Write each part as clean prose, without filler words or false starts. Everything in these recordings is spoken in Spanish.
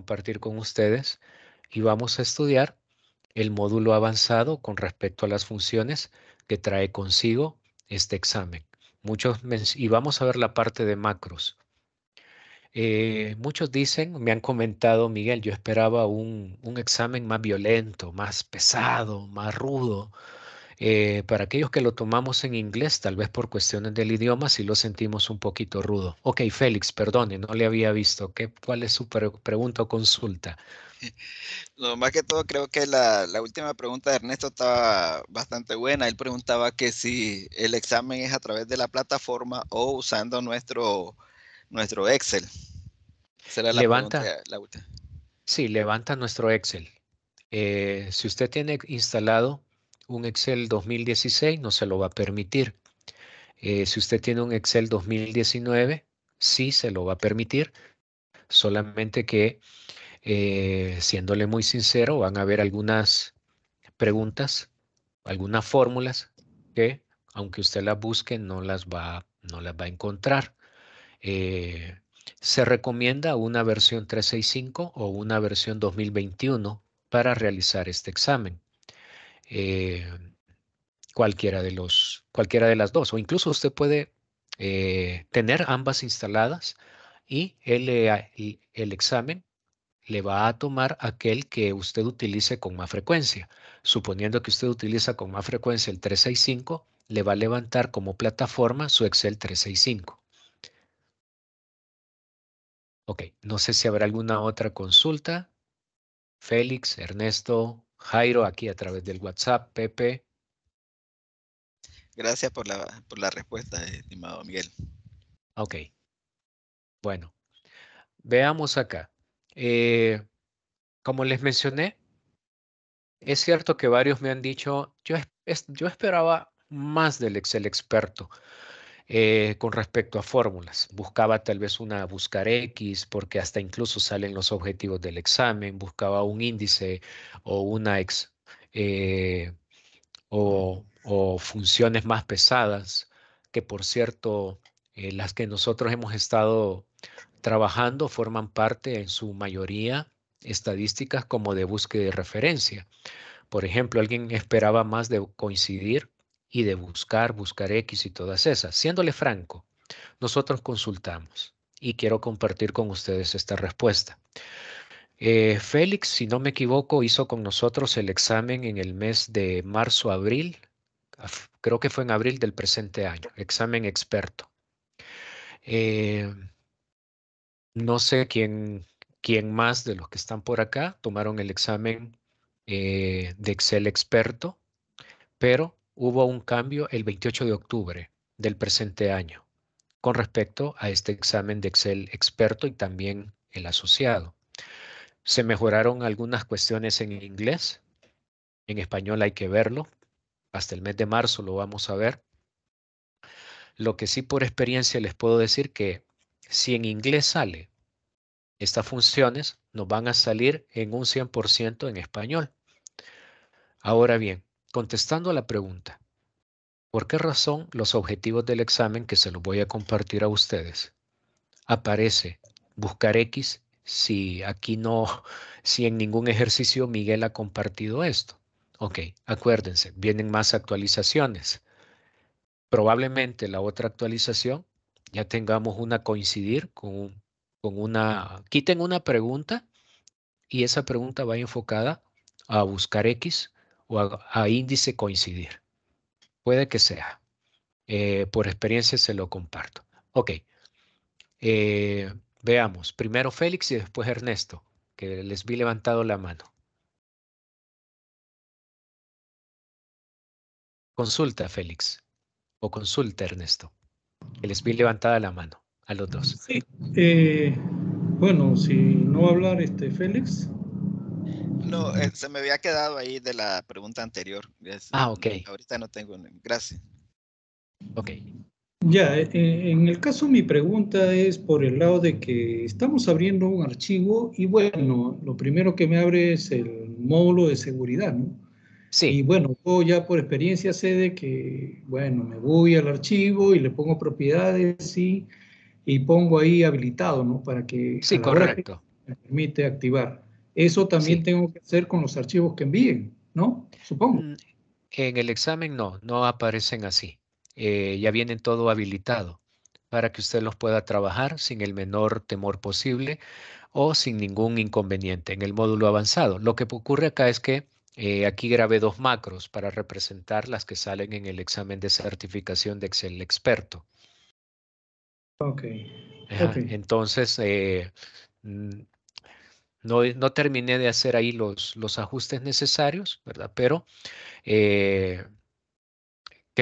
compartir con ustedes y vamos a estudiar el módulo avanzado con respecto a las funciones que trae consigo este examen. Y vamos a ver la parte de macros. Muchos dicen, me han comentado, Miguel, yo esperaba un examen más violento, más pesado, más rudo. Para aquellos que lo tomamos en inglés, tal vez por cuestiones del idioma, sí lo sentimos un poquito rudo. Ok, Félix, perdone, no le había visto. ¿Cuál es su pregunta o consulta? No, más que todo creo que la última pregunta de Ernesto estaba bastante buena. Él preguntaba que si el examen es a través de la plataforma o usando nuestro Excel. Esa era la pregunta, Levanta, la última. sí, levanta nuestro Excel. Si usted tiene instalado un Excel 2016, no se lo va a permitir. Si usted tiene un Excel 2019, sí se lo va a permitir, solamente que, siéndole muy sincero, van a haber algunas preguntas, algunas fórmulas que, aunque usted las busque, no las va a encontrar. Eh, Se recomienda una versión 365 o una versión 2021 para realizar este examen. Eh, cualquiera de las dos, o incluso usted puede tener ambas instaladas y el examen le va a tomar aquel que usted utilice con más frecuencia. Suponiendo que usted utiliza con más frecuencia el 365, le va a levantar como plataforma su Excel 365. Ok, no sé si habrá alguna otra consulta. Félix, Ernesto, Jairo, aquí a través del WhatsApp, Pepe. Gracias por la respuesta, estimado Miguel. Ok, bueno, veamos acá. Eh, Como les mencioné, es cierto que varios me han dicho, yo esperaba más del Excel experto con respecto a fórmulas. Buscaba tal vez una buscar X, porque hasta incluso salen los objetivos del examen. Buscaba un índice o una eh, o funciones más pesadas, que por cierto, las que nosotros hemos estado trabajando forman parte en su mayoría estadísticas como de búsqueda y referencia. Por ejemplo, alguien esperaba más de coincidir y de buscar X y todas esas. Siéndole franco, nosotros consultamos y quiero compartir con ustedes esta respuesta. Félix, si no me equivoco, hizo con nosotros el examen en el mes de marzo-abril. Creo que fue en abril del presente año, examen experto. Eh, no sé quién más de los que están por acá tomaron el examen de Excel experto, pero hubo un cambio el 28 de octubre del presente año con respecto a este examen de Excel experto y también el asociado. Se mejoraron algunas cuestiones en inglés, en español hay que verlo, hasta el mes de marzo lo vamos a ver. Lo que sí por experiencia les puedo decir que si en inglés sale estas funciones, nos van a salir en un 100% en español. Ahora bien, contestando a la pregunta, ¿por qué razón los objetivos del examen que se los voy a compartir a ustedes aparece buscar X si aquí no, si en ningún ejercicio Miguel ha compartido esto? Ok, acuérdense, vienen más actualizaciones. Probablemente la otra actualización ya tengamos una coincidir con una, quiten una pregunta y esa pregunta va enfocada a buscar X o a índice coincidir. Puede que sea. Por experiencia se lo comparto. Ok. Veamos. Primero Félix y después Ernesto, que les vi levantado la mano. Consulta, Félix. O consulta, Ernesto, que les vi levantada la mano a los dos. Sí, bueno, si no va a hablar Félix. No, se me había quedado ahí de la pregunta anterior. Ok. Ahorita no tengo. Gracias. Ok. Ya, en el caso mi pregunta es por el lado de que estamos abriendo un archivo y bueno, lo primero que me abre es el módulo de seguridad, ¿no? Y Sí, bueno, yo ya por experiencia sé de que, bueno, me voy al archivo y le pongo propiedades y pongo ahí habilitado, ¿no? Para que a sí, la hora que correcto. me permite activar. Eso también Sí. tengo que hacer con los archivos que envíen, ¿no? Supongo. En el examen no aparecen así. Ya vienen todo habilitado para que usted los pueda trabajar sin el menor temor posible o sin ningún inconveniente en el módulo avanzado. Lo que ocurre acá es que aquí grabé dos macros para representar las que salen en el examen de certificación de Excel experto. Ok. Ajá, Ok. entonces, no terminé de hacer ahí los ajustes necesarios, ¿verdad? Pero qué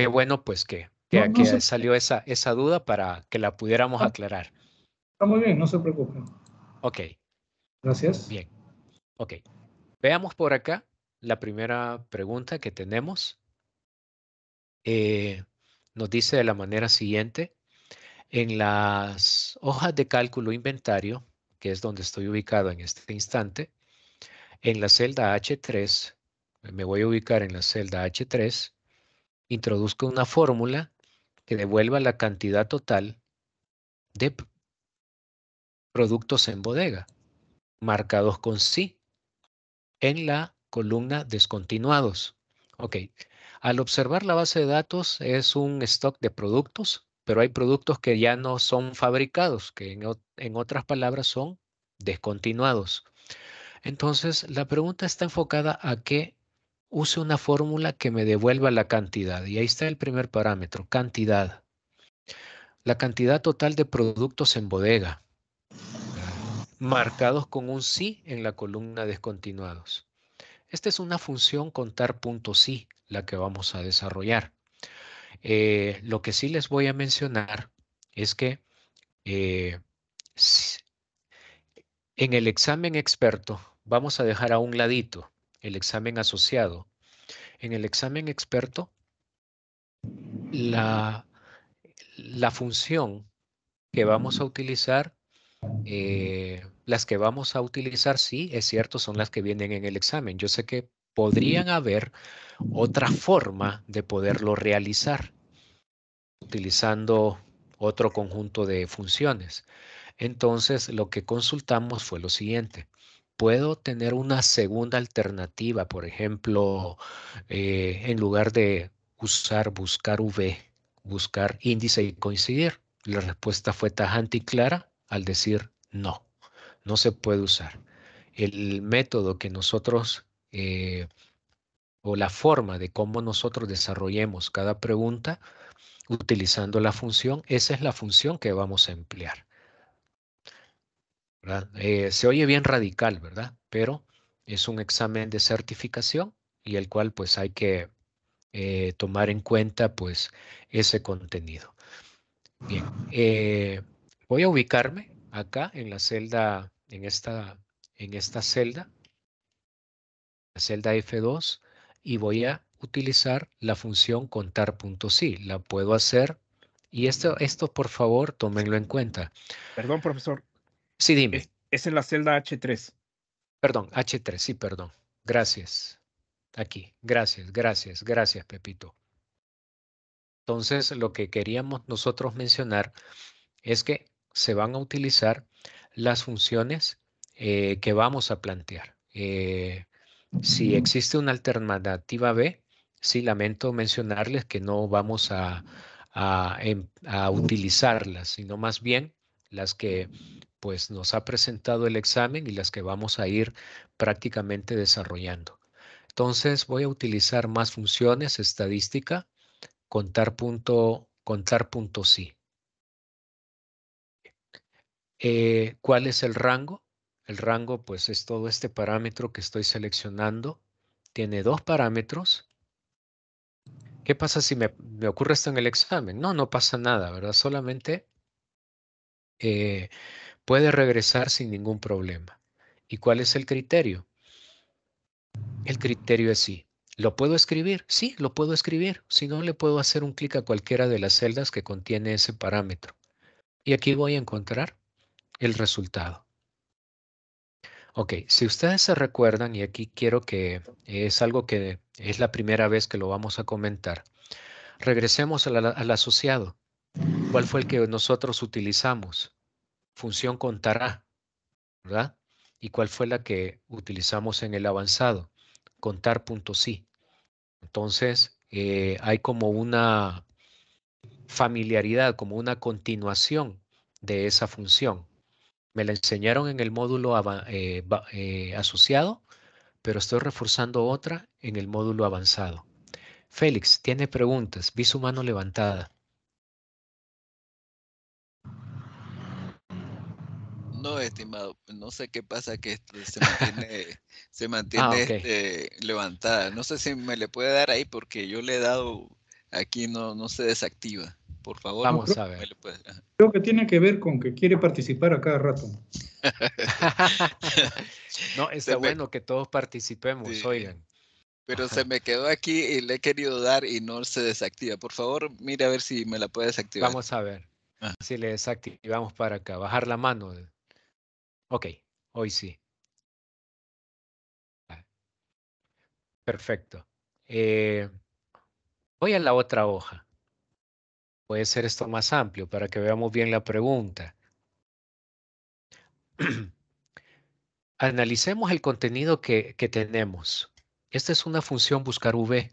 bueno pues No, no se que salió esa duda para que la pudiéramos preocupe. aclarar. Está muy bien, no se preocupe. Ok, Gracias. bien, ok. Veamos por acá la primera pregunta que tenemos. Eh, Nos dice de la manera siguiente: en las hojas de cálculo inventario, que es donde estoy ubicado en este instante, en la celda H3, me voy a ubicar en la celda H3, introduzco una fórmula que devuelva la cantidad total de productos en bodega, marcados con sí, en la columna descontinuados. Ok, al observar la base de datos es un stock de productos, pero hay productos que ya no son fabricados, que en otras palabras son descontinuados. Entonces, la pregunta está enfocada a que use una fórmula que me devuelva la cantidad. Y ahí está el primer parámetro, cantidad. La cantidad total de productos en bodega, ¿verdad? Marcados con un sí en la columna descontinuados. Esta es una función contar punto sí, la que vamos a desarrollar. Lo que sí les voy a mencionar es que eh, en el examen experto vamos a dejar a un ladito el examen asociado. En el examen experto, la, la función que vamos a utilizar, las que vamos a utilizar, sí, es cierto, son las que vienen en el examen. Yo sé que podrían haber otra forma de poderlo realizar utilizando otro conjunto de funciones. Entonces, lo que consultamos fue lo siguiente. ¿Puedo tener una segunda alternativa? Por ejemplo, en lugar de usar buscar V, buscar índice y coincidir. La respuesta fue tajante y clara al decir no, no se puede usar. El método que nosotros, o la forma de cómo nosotros desarrollemos cada pregunta utilizando la función, esa es la función que vamos a emplear, ¿verdad? Se oye bien radical, ¿verdad? Pero es un examen de certificación y el cual pues hay que tomar en cuenta pues ese contenido. Bien, voy a ubicarme acá en la celda, en esta celda, la celda F2, y voy a utilizar la función contar.sí. La puedo hacer y esto por favor tómenlo en cuenta. Perdón, profesor. Sí, dime. Es en la celda H3. Perdón, H3, sí, perdón. Gracias. Aquí, gracias, Pepito. Entonces, lo que queríamos nosotros mencionar es que se van a utilizar las funciones que vamos a plantear. Si existe una alternativa B, sí lamento mencionarles que no vamos a utilizarlas, sino más bien las que pues nos ha presentado el examen y las que vamos a ir prácticamente desarrollando. Entonces voy a utilizar más funciones, estadística, contar punto sí. ¿Cuál es el rango? El rango pues es todo este parámetro que estoy seleccionando. Tiene dos parámetros. ¿Qué pasa si me ocurre esto en el examen? No pasa nada, ¿verdad? Solamente puede regresar sin ningún problema. ¿Y cuál es el criterio? El criterio es sí. ¿Lo puedo escribir? Sí, lo puedo escribir. Si no, le puedo hacer un clic a cualquiera de las celdas que contiene ese parámetro. Y aquí voy a encontrar el resultado. Ok, si ustedes se recuerdan, y aquí quiero que es algo que es la primera vez que lo vamos a comentar, regresemos al asociado. ¿Cuál fue el que nosotros utilizamos? Función contará, ¿verdad? ¿Y cuál fue la que utilizamos en el avanzado? Contar puntos sí. Entonces, hay como una familiaridad, como una continuación de esa función. Me la enseñaron en el módulo asociado, pero estoy reforzando otra en el módulo avanzado. Félix, tiene preguntas. Vi su mano levantada. No, estimado, no sé qué pasa que esto se Ah, mantiene ok. levantada. No sé si me le puede dar ahí porque yo le he dado aquí, no se desactiva. Por favor, No, Vamos a me ver. le puede. Ajá. creo que tiene que ver con que quiere participar a cada rato. No, Se está me, bueno que todos participemos, sí, oigan. pero se Ajá. me quedó aquí y le he querido dar y no se desactiva. Por favor, mire a ver si me la puede desactivar. Vamos a ver Ah, si le desactivamos para acá. Bajar la mano. Ok, hoy sí. Ah, perfecto. Eh, Voy a la otra hoja. Puede ser esto más amplio para que veamos bien la pregunta. Analicemos el contenido que tenemos. Esta es una función buscar V.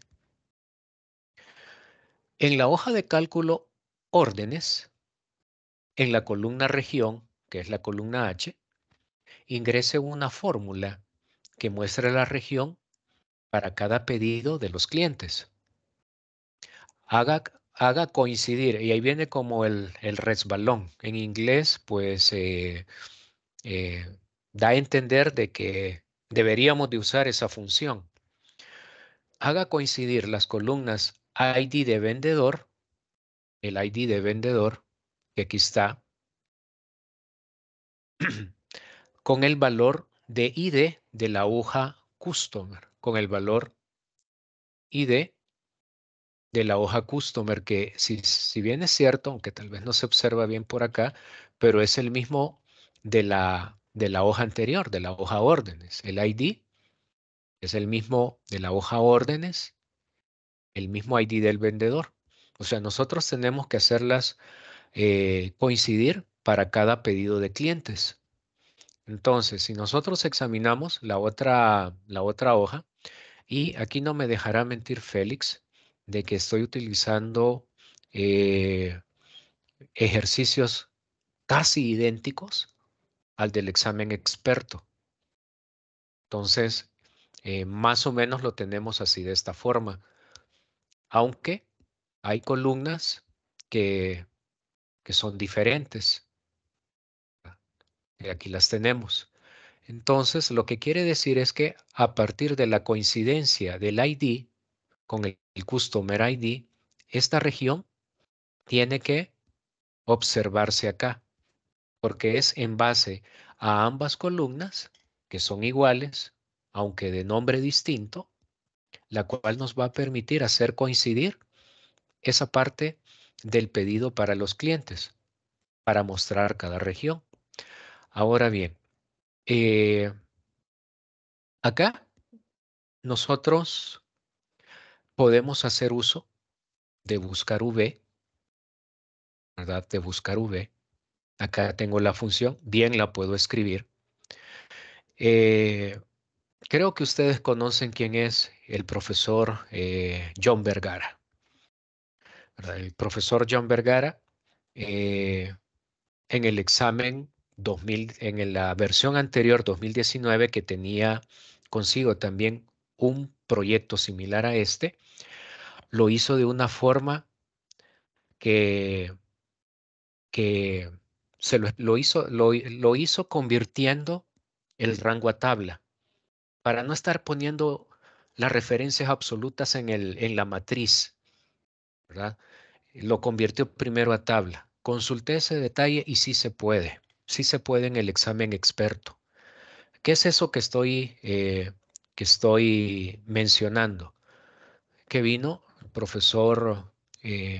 En la hoja de cálculo órdenes, en la columna región, que es la columna H, ingrese una fórmula que muestre la región para cada pedido de los clientes. Haga coincidir, y ahí viene como el resbalón. En inglés, pues eh, da a entender de que deberíamos de usar esa función. Haga coincidir las columnas ID de vendedor, el ID de vendedor, que aquí está, con el valor de ID de la hoja Customer, con el valor ID de la hoja Customer, que si bien es cierto, aunque tal vez no se observa bien por acá, pero es el mismo de la hoja anterior, de la hoja órdenes. El ID es el mismo de la hoja órdenes, el mismo ID del vendedor. O sea, nosotros tenemos que hacerlas coincidir para cada pedido de clientes. Entonces, si nosotros examinamos la otra hoja, y aquí no me dejará mentir Félix, de que estoy utilizando eh, ejercicios casi idénticos al del examen experto. Entonces, más o menos lo tenemos así de esta forma, aunque hay columnas que, que son diferentes. Aquí las tenemos. Entonces, lo que quiere decir es que a partir de la coincidencia del ID con el Customer ID, esta región tiene que observarse acá, porque es en base a ambas columnas, que son iguales, aunque de nombre distinto, la cual nos va a permitir hacer coincidir esa parte del pedido para los clientes, para mostrar cada región. Ahora bien, eh, acá nosotros podemos hacer uso de buscar V, ¿verdad? De buscar V. Acá tengo la función, bien la puedo escribir. Eh, Creo que ustedes conocen quién es el profesor John Vergara, ¿verdad? El profesor John Vergara, eh, en el examen 2000, en la versión anterior 2019, que tenía consigo también un proyecto similar a este, lo hizo de una forma que, que lo hizo convirtiendo el rango a tabla, para no estar poniendo las referencias absolutas en la matriz, ¿verdad? Lo convirtió primero a tabla. Consulté ese detalle y sí se puede en el examen experto. ¿Qué es eso que estoy mencionando? Que vino el profesor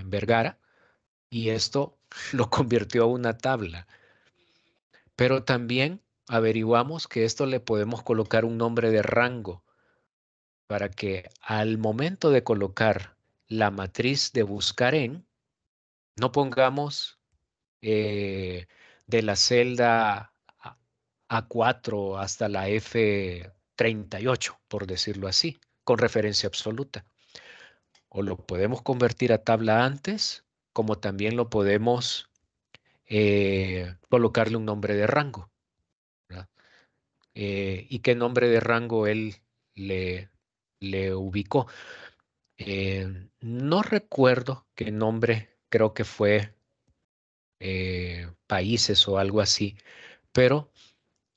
Vergara y esto lo convirtió a una tabla. Pero también averiguamos que esto le podemos colocar un nombre de rango para que al momento de colocar la matriz de buscar en, no pongamos de la celda A4 hasta la F38, por decirlo así, con referencia absoluta. O lo podemos convertir a tabla antes, como también lo podemos colocarle un nombre de rango, ¿verdad? ¿Y qué nombre de rango él le ubicó? No recuerdo qué nombre, creo que fue países o algo así, pero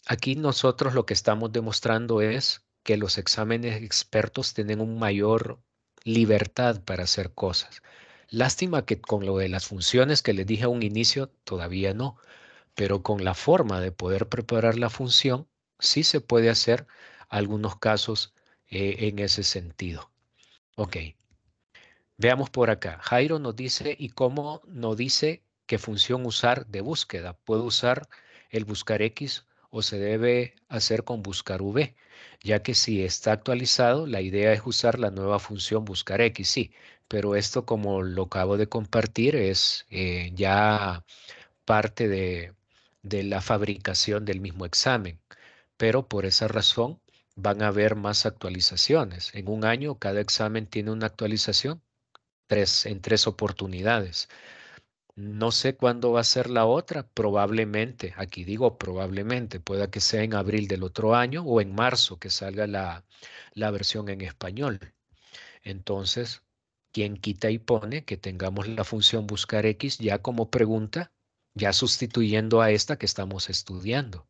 aquí nosotros lo que estamos demostrando es que los exámenes expertos tienen un mayor libertad para hacer cosas. Lástima que con lo de las funciones que les dije a un inicio, todavía no, pero con la forma de poder preparar la función, sí se puede hacer algunos casos en ese sentido. Ok, veamos por acá. Jairo nos dice, ¿y cómo nos dice qué función usar de búsqueda? ¿Puedo usar el buscar X o se debe hacer con buscar V? Ya que si está actualizado, la idea es usar la nueva función buscar X, sí, pero esto, como lo acabo de compartir, es ya parte de la fabricación del mismo examen, pero por esa razón van a haber más actualizaciones. En un año cada examen tiene una actualización, en 3 oportunidades. No sé cuándo va a ser la otra, probablemente, aquí digo probablemente, pueda que sea en abril del otro año o en marzo que salga la versión en español. Entonces, ¿quién quita y pone que tengamos la función buscar X ya como pregunta, ya sustituyendo a esta que estamos estudiando?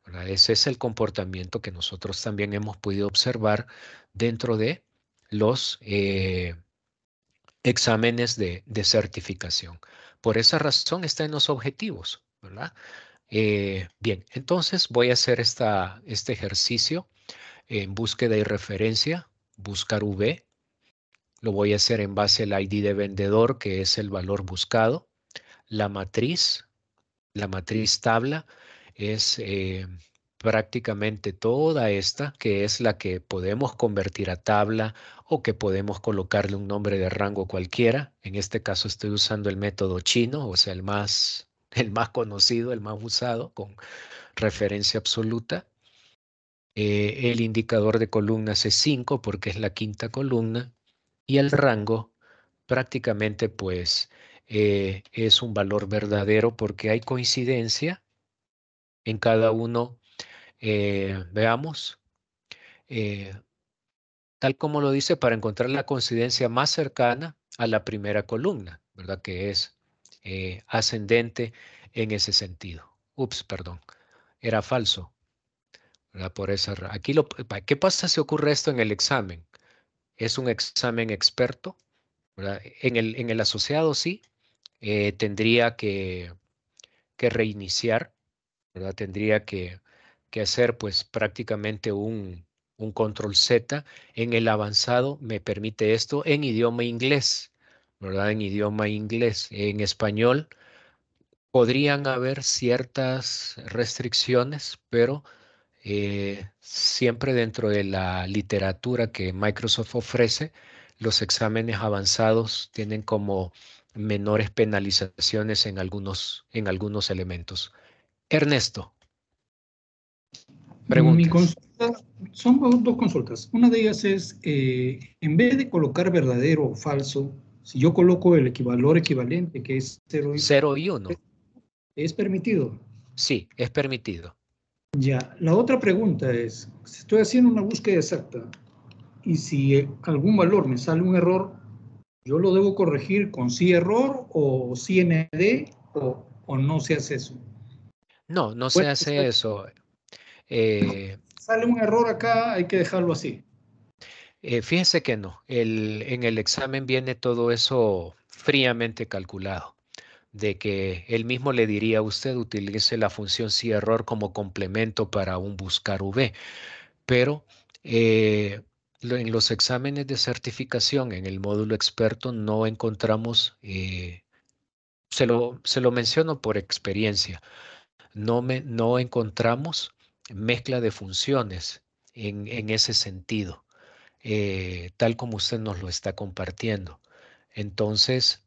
¿Verdad? Ese es el comportamiento que nosotros también hemos podido observar dentro de los exámenes de certificación. Por esa razón está en los objetivos, ¿verdad? Bien, entonces voy a hacer este ejercicio en búsqueda y referencia, buscar V. Lo voy a hacer en base al ID de vendedor, que es el valor buscado. La matriz tabla es prácticamente toda esta, que es la que podemos convertir a tabla o que podemos colocarle un nombre de rango cualquiera. En este caso estoy usando el método chino, o sea, el más conocido, el más usado, con referencia absoluta. El indicador de columnas es 5 porque es la quinta columna y el rango prácticamente pues es un valor verdadero porque hay coincidencia en cada uno. Veamos, eh, tal como lo dice, para encontrar la coincidencia más cercana a la primera columna, ¿verdad? Que es ascendente en ese sentido. Ups, perdón, era falso, ¿verdad? Por esa aquí ¿qué pasa si ocurre esto en el examen? Es un examen experto, ¿verdad? En el asociado sí, tendría que reiniciar, ¿verdad? Tendría que hacer pues prácticamente un control Z. En el avanzado me permite esto en idioma inglés, ¿verdad? En idioma inglés. En español podrían haber ciertas restricciones, pero siempre dentro de la literatura que Microsoft ofrece, los exámenes avanzados tienen como menores penalizaciones en algunos elementos. Ernesto, Mi preguntas. consulta, son dos consultas. Una de ellas es, en vez de colocar verdadero o falso, si yo coloco el valor equivalente, que es 0 y 0 y 1. ¿es permitido? Sí, es permitido. Ya, la otra pregunta es, si estoy haciendo una búsqueda exacta y si algún valor me sale un error, ¿yo lo debo corregir con sí error o sí ND o no se hace eso? No, no se Bueno, hace eso. Eh, sale un error acá, hay que dejarlo así. Fíjese que no. En el examen viene todo eso fríamente calculado, de que él mismo le diría a usted utilice la función si error como complemento para un buscar V, pero eh, en los exámenes de certificación en el módulo experto no encontramos, se lo menciono por experiencia, no encontramos mezcla de funciones en ese sentido, tal como usted nos lo está compartiendo. Entonces,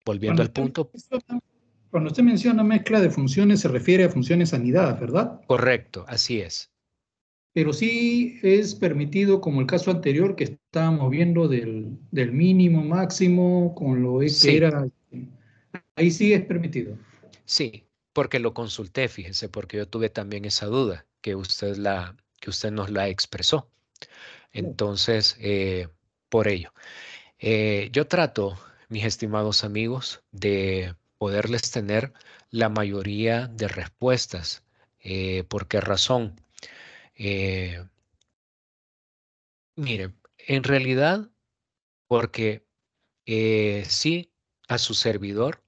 volviendo Cuando al usted punto, menciona, Cuando usted menciona mezcla de funciones, se refiere a funciones anidadas, ¿verdad? Correcto, así es. Pero sí es permitido, como el caso anterior que estábamos viendo del mínimo, máximo, con lo que Sí, era. Ahí sí es permitido. sí, porque lo consulté, fíjese, porque yo tuve también esa duda que usted nos la expresó. Entonces, por ello, yo trato, mis estimados amigos, de poderles tener la mayoría de respuestas. ¿Por qué razón? Eh, Mire, en realidad, porque sí, a su servidor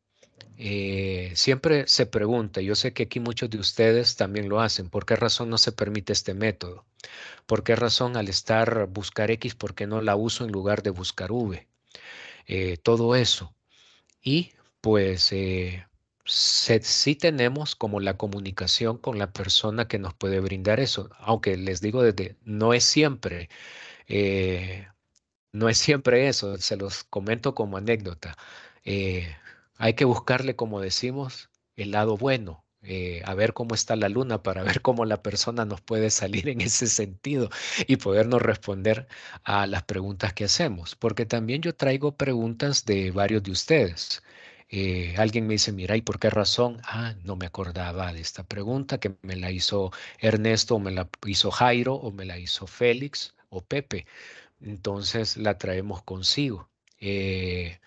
siempre se pregunta, yo sé que aquí muchos de ustedes también lo hacen, ¿por qué razón no se permite este método? ¿Por qué razón al estar buscar X, por qué no la uso en lugar de buscar V? Todo eso. Y pues sí tenemos como la comunicación con la persona que nos puede brindar eso, aunque les digo desde, eh, no es siempre eso, se los comento como anécdota. Eh, Hay que buscarle, como decimos, el lado bueno, a ver cómo está la luna para ver cómo la persona nos puede salir en ese sentido y podernos responder a las preguntas que hacemos. Porque también yo traigo preguntas de varios de ustedes. Alguien me dice, mira, ¿y por qué razón? Ah, no me acordaba de esta pregunta que me la hizo Ernesto, o me la hizo Jairo, o me la hizo Félix o Pepe. Entonces la traemos consigo. Eh,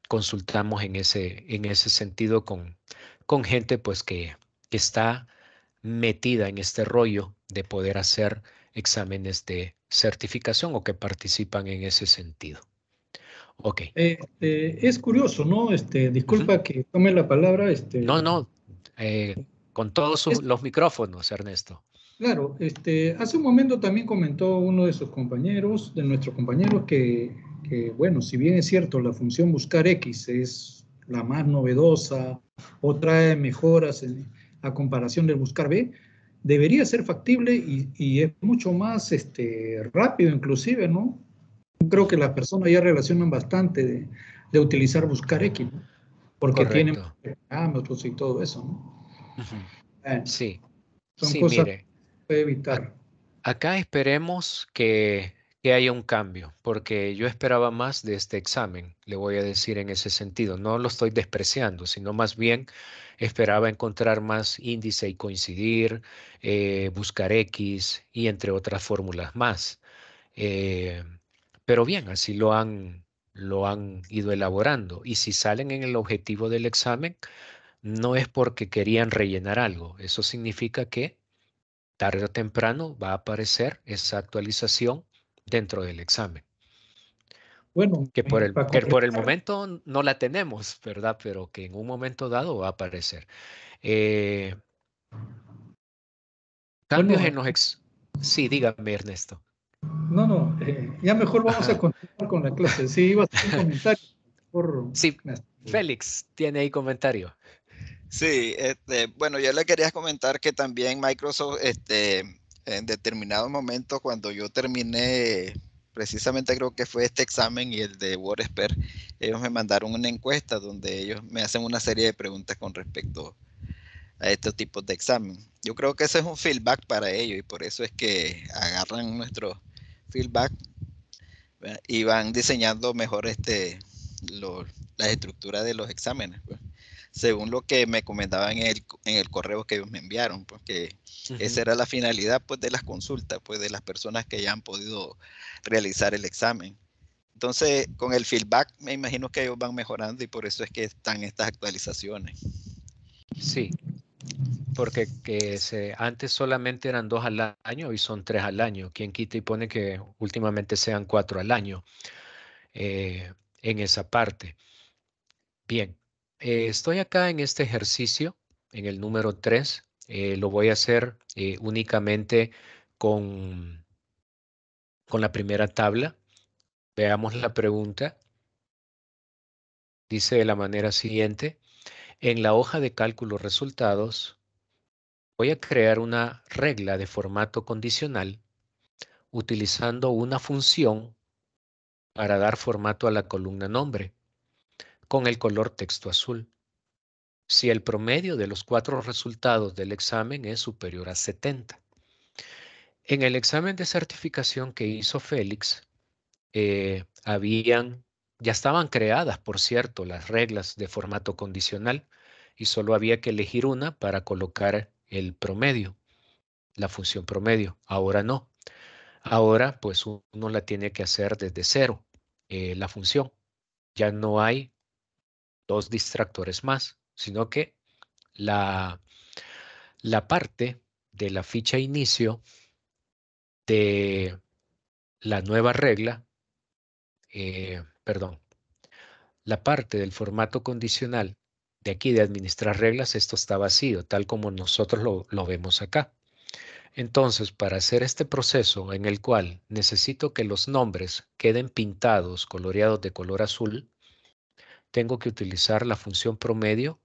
Consultamos en ese sentido con gente pues que está metida en este rollo de poder hacer exámenes de certificación o que participan en ese sentido. Ok. Es curioso, ¿no? Ujú. Disculpa que tome la palabra. No, no. Con todos Es los micrófonos, Ernesto. claro, hace un momento también comentó uno de sus compañeros, de nuestros compañeros, bueno, si bien es cierto, la función buscar X es la más novedosa o trae mejoras a comparación del buscar B, debería ser factible y es mucho más rápido inclusive, ¿no? Creo que las personas ya relacionan bastante de utilizar buscar X, ¿no? Porque tienen Correcto. parámetros y todo eso, ¿no? Ujú. Bueno, Sí, son sí, cosas que mire. se puede a- evitar. Acá esperemos que haya un cambio, porque yo esperaba más de este examen, le voy a decir en ese sentido. No lo estoy despreciando, sino más bien esperaba encontrar más índice y coincidir, buscar X y entre otras fórmulas más. Eh, pero bien, así lo han ido elaborando. Y si salen en el objetivo del examen, no es porque querían rellenar algo. Eso significa que tarde o temprano va a aparecer esa actualización dentro del examen, Bueno, para que por el completar, momento no la tenemos, ¿verdad? Pero que en un momento dado va a aparecer. Eh, Cambios bueno, en los ex... Sí, dígame, Ernesto. no, no, ya mejor vamos a Ajá. continuar con la clase. Sí, iba a hacer un comentario. Por, Sí, Félix, ¿tiene ahí comentario? Sí, bueno, yo le quería comentar que también Microsoft, en determinados momentos, cuando yo terminé, precisamente creo que fue este examen y el de WordSphere, ellos me mandaron una encuesta donde ellos me hacen una serie de preguntas con respecto a estos tipos de examen. Yo creo que ese es un feedback para ellos y por eso es que agarran nuestro feedback, ¿verdad? Y van diseñando mejor las estructuras de los exámenes, pues, según lo que me comentaban en el correo que ellos me enviaron, porque esa Ujú. era la finalidad pues, de las consultas, pues, de las personas que ya han podido realizar el examen. Entonces, con el feedback, me imagino que ellos van mejorando y por eso es que están estas actualizaciones. Sí, porque antes solamente eran 2 al año y son 3 al año. Quien quita y pone que últimamente sean 4 al año en esa parte. Bien, estoy acá en este ejercicio, en el número 3. Lo voy a hacer únicamente con, con la primera tabla. Veamos la pregunta. Dice de la manera siguiente. En la hoja de cálculo resultados, voy a crear una regla de formato condicional utilizando una función para dar formato a la columna nombre con el color texto azul. si el promedio de los 4 resultados del examen es superior a 70. En el examen de certificación que hizo Félix, ya estaban creadas, por cierto, las reglas de formato condicional y solo había que elegir una para colocar el promedio, la función promedio. Ahora no. Ahora, pues uno la tiene que hacer desde cero, la función. Ya no hay 2 distractores más, sino que la parte de la ficha inicio de la nueva regla, perdón, la parte del formato condicional de aquí de administrar reglas, esto está vacío, tal como nosotros lo vemos acá. Entonces, para hacer este proceso en el cual necesito que los nombres queden pintados, coloreados de color azul, tengo que utilizar la función promedio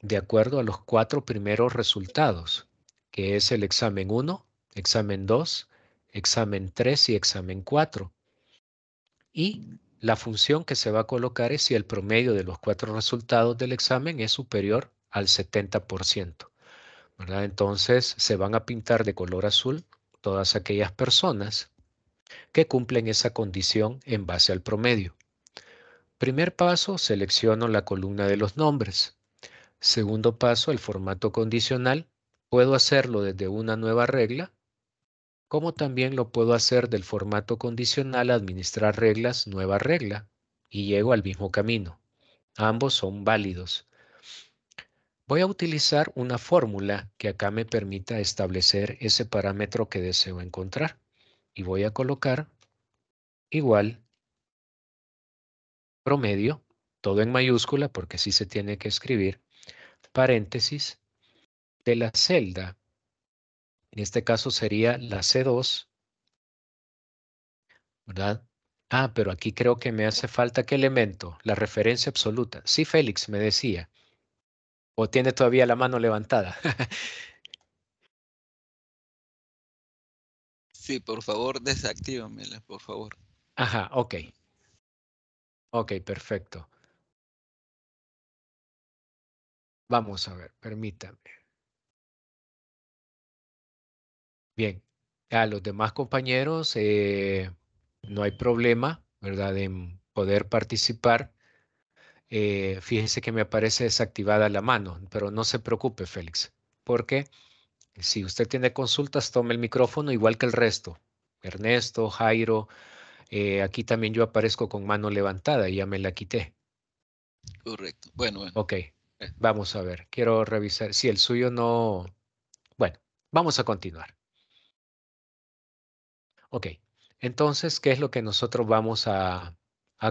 de acuerdo a los 4 primeros resultados, que es el examen 1, examen 2, examen 3 y examen 4. Y la función que se va a colocar es si el promedio de los 4 resultados del examen es superior al 70%, ¿verdad? Entonces se van a pintar de color azul todas aquellas personas que cumplen esa condición en base al promedio. Primer paso, selecciono la columna de los nombres. Segundo paso, el formato condicional. Puedo hacerlo desde una nueva regla, como también lo puedo hacer del formato condicional, administrar reglas, nueva regla, y llego al mismo camino. Ambos son válidos. Voy a utilizar una fórmula que acá me permita establecer ese parámetro que deseo encontrar. Y voy a colocar igual promedio, todo en mayúscula porque así se tiene que escribir, paréntesis, de la celda. En este caso sería la C2, ¿verdad? Ah, pero aquí creo que me hace falta ¿qué elemento? La referencia absoluta. Sí, Félix me decía. ¿O tiene todavía la mano levantada? Sí, por favor, desactívamela, por favor. Ajá, ok. Ok, perfecto. Vamos a ver, permítame. Bien, a los demás compañeros no hay problema, ¿verdad? En poder participar. Fíjese que me aparece desactivada la mano, pero no se preocupe, Félix, porque si usted tiene consultas, tome el micrófono igual que el resto. Ernesto, Jairo, aquí también yo aparezco con mano levantada y ya me la quité. Correcto. Bueno. Ok, vamos a ver. Quiero revisar si el suyo no... Bueno, vamos a continuar. Ok, entonces, ¿qué es lo que nosotros vamos a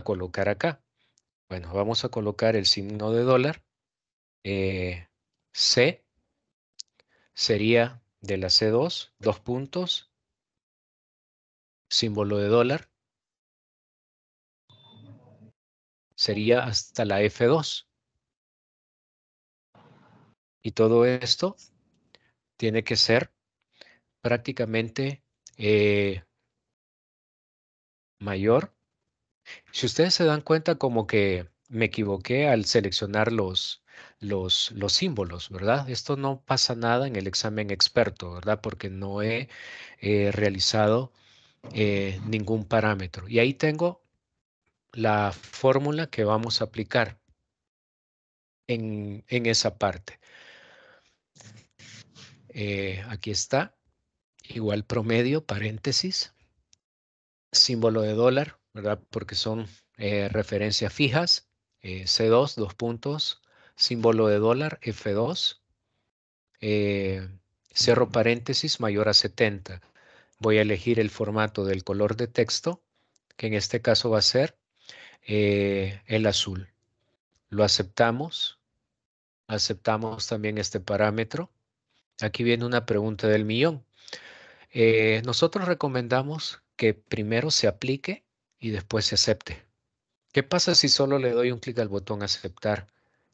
colocar acá? Bueno, vamos a colocar el signo de dólar. C sería de la C2, 2 puntos, símbolo de dólar. Sería hasta la F2. Y todo esto tiene que ser prácticamente mayor. Si ustedes se dan cuenta como que me equivoqué al seleccionar los símbolos, ¿verdad? Esto no pasa nada en el examen experto, ¿verdad? Porque no he realizado ningún parámetro. Y ahí tengo la fórmula que vamos a aplicar en esa parte. Aquí está, igual promedio, paréntesis, símbolo de dólar, ¿verdad? Porque son referencias fijas. C2, 2 puntos, símbolo de dólar, F2, cierro paréntesis, mayor a 70. Voy a elegir el formato del color de texto, que en este caso va a ser el azul. Lo aceptamos. Aceptamos también este parámetro. Aquí viene una pregunta del millón. Nosotros recomendamos que primero se aplique y después se acepte. ¿Qué pasa si solo le doy un clic al botón aceptar?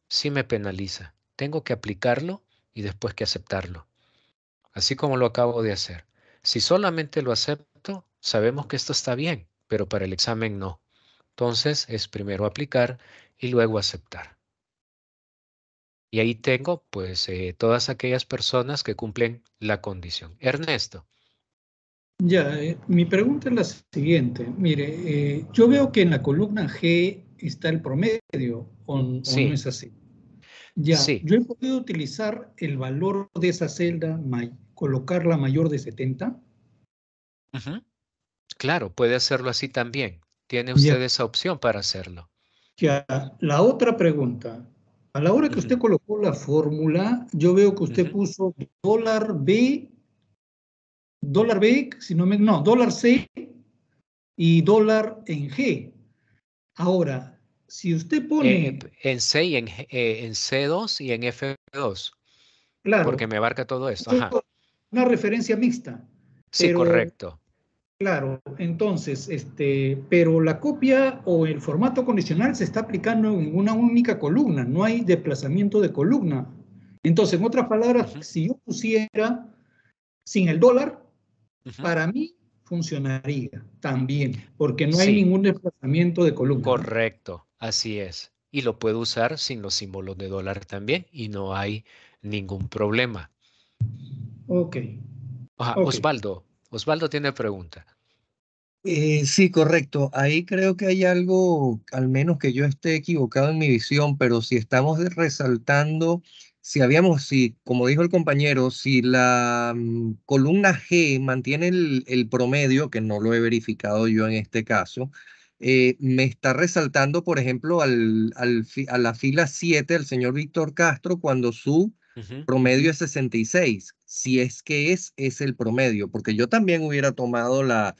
Sí me penaliza. Tengo que aplicarlo y después que aceptarlo. Así como lo acabo de hacer. Si solamente lo acepto, sabemos que esto está bien, pero para el examen no. Entonces es primero aplicar y luego aceptar. Y ahí tengo pues todas aquellas personas que cumplen la condición. Ernesto. Ya, mi pregunta es la siguiente. Mire, yo veo que en la columna G está el promedio, o no Sí, es así. Ya, sí. yo he podido utilizar el valor de esa celda, colocarla mayor de 70. Ujú. Claro, puede hacerlo así también. Tiene Ya, usted esa opción para hacerlo. ya. La otra pregunta. A la hora que Ujú, usted colocó la fórmula, yo veo que usted ujú. puso dólar B, si no me, no, dólar C y dólar en G. Ahora, si usted pone, En C y en C2 y en F2, porque claro, me abarca todo esto. Ajá. una referencia mixta, Sí, pero correcto. claro, entonces, pero la copia o el formato condicional se está aplicando en una única columna, no hay desplazamiento de columna. Entonces, en otras palabras, Ujú, si yo pusiera sin el dólar, ujú. para mí funcionaría también, porque no hay Sí, ningún desplazamiento de columna, ¿no? correcto. Así es. Y lo puedo usar sin los símbolos de dólar también y no hay ningún problema. Ok, Ajá, ok. Osvaldo. Osvaldo tiene pregunta. Sí, correcto. Ahí creo que hay algo, al menos que yo esté equivocado en mi visión, pero si estamos resaltando, si, como dijo el compañero, si la columna G mantiene el promedio, que no lo he verificado yo en este caso, me está resaltando, por ejemplo, a la fila 7 el señor Víctor Castro, cuando su Ujú, promedio es 66, si es que es el promedio, porque yo también hubiera tomado la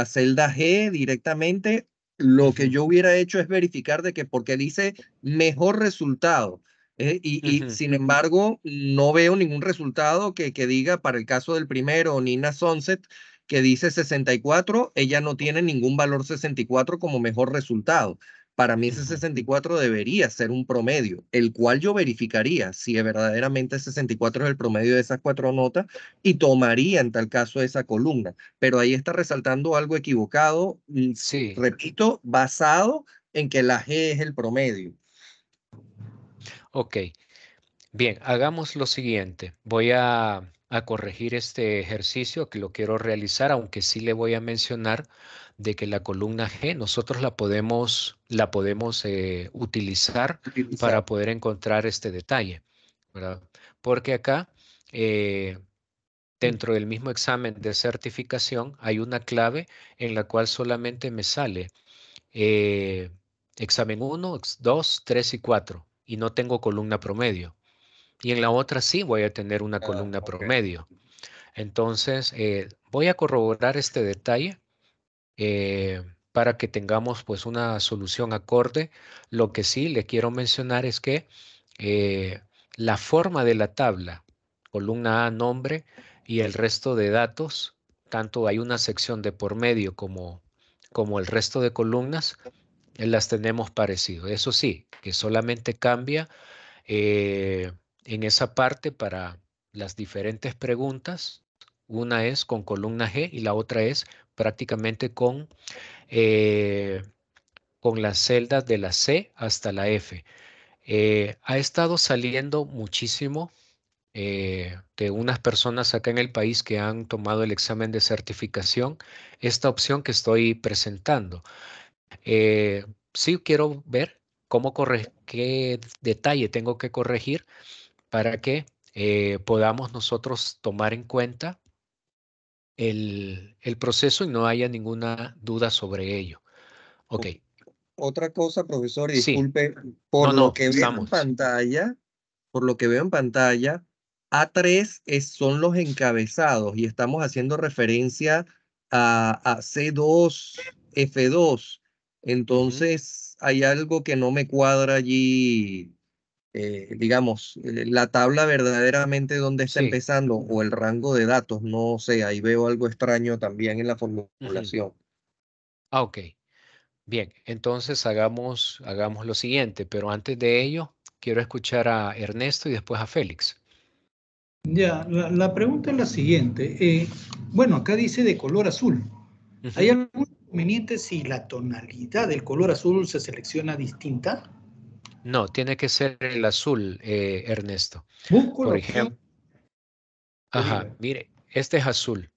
celda G directamente, lo que ujú, yo hubiera hecho es verificar de que porque dice mejor resultado. Y ujú, sin embargo, no veo ningún resultado que diga para el caso del primero, Nina Sunset, que dice 64, ella no tiene ningún valor 64 como mejor resultado. Para mí ese ujú. 64 debería ser un promedio, el cual yo verificaría si verdaderamente 64 es el promedio de esas cuatro notas y tomaría en tal caso esa columna, pero ahí está resaltando algo equivocado, Sí, repito, basado en que la G es el promedio. ok. Bien, hagamos lo siguiente. Voy a corregir este ejercicio que lo quiero realizar, aunque sí le voy a mencionar de que la columna G nosotros la podemos utilizar para Utilizar. poder encontrar este detalle, ¿verdad? Porque acá, eh, dentro del mismo examen de certificación, hay una clave en la cual solamente me sale eh, examen 1, 2, 3 y 4 y no tengo columna promedio. Y en la otra sí voy a tener una Ah, columna ok. promedio. Entonces, voy a corroborar este detalle para que tengamos pues una solución acorde. Lo que sí le quiero mencionar es que eh, la forma de la tabla, columna A, nombre y el resto de datos, tanto hay una sección de por medio como el resto de columnas, las tenemos parecido. Eso sí, que solamente cambia eh, en esa parte para las diferentes preguntas. Una es con columna G y la otra es prácticamente eh, con las celdas de la C hasta la F. Ha estado saliendo muchísimo de unas personas acá en el país que han tomado el examen de certificación esta opción que estoy presentando. Sí quiero ver qué detalle tengo que corregir para que podamos nosotros tomar en cuenta el proceso y no haya ninguna duda sobre ello. Ok, Otra cosa, profesor, y sí, disculpe, no, por lo no, que veo en estamos. pantalla, por lo que veo en pantalla, A3 son los encabezados y estamos haciendo referencia a C2, F2. Ujú, Entonces, hay algo que no me cuadra allí, digamos, la tabla verdaderamente dónde está sí, empezando o el rango de datos, no sé, ahí veo algo extraño también en la ujú. formulación. Ok, bien, entonces hagamos lo siguiente, pero antes de ello, quiero escuchar a Ernesto y después a Félix. Ya, la pregunta es la siguiente. Bueno, acá dice de color azul. ¿Hay algún inconveniente si la tonalidad del color azul se selecciona distinta? No, tiene que ser el azul, Ernesto. Busco la Por opción ejemplo, que ajá, diga. mire, este es azul,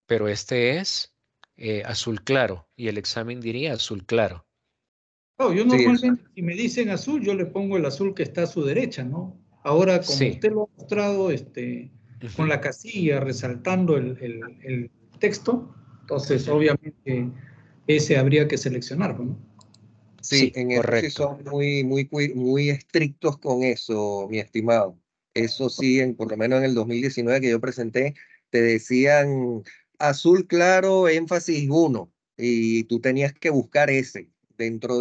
pero este es azul claro y el examen diría azul claro. No, yo Sí, normalmente, si me dicen azul, yo le pongo el azul que está a su derecha, ¿no? Ahora, como Sí. usted lo ha mostrado, con Ujú. la casilla resaltando el texto, entonces Ujú. obviamente ese habría que seleccionar, ¿no? sí, Sí, en eso sí correcto. son muy estrictos con eso, mi estimado. Eso sí, por lo menos en el 2019 que yo presenté, te decían azul claro, énfasis 1, y tú tenías que buscar ese dentro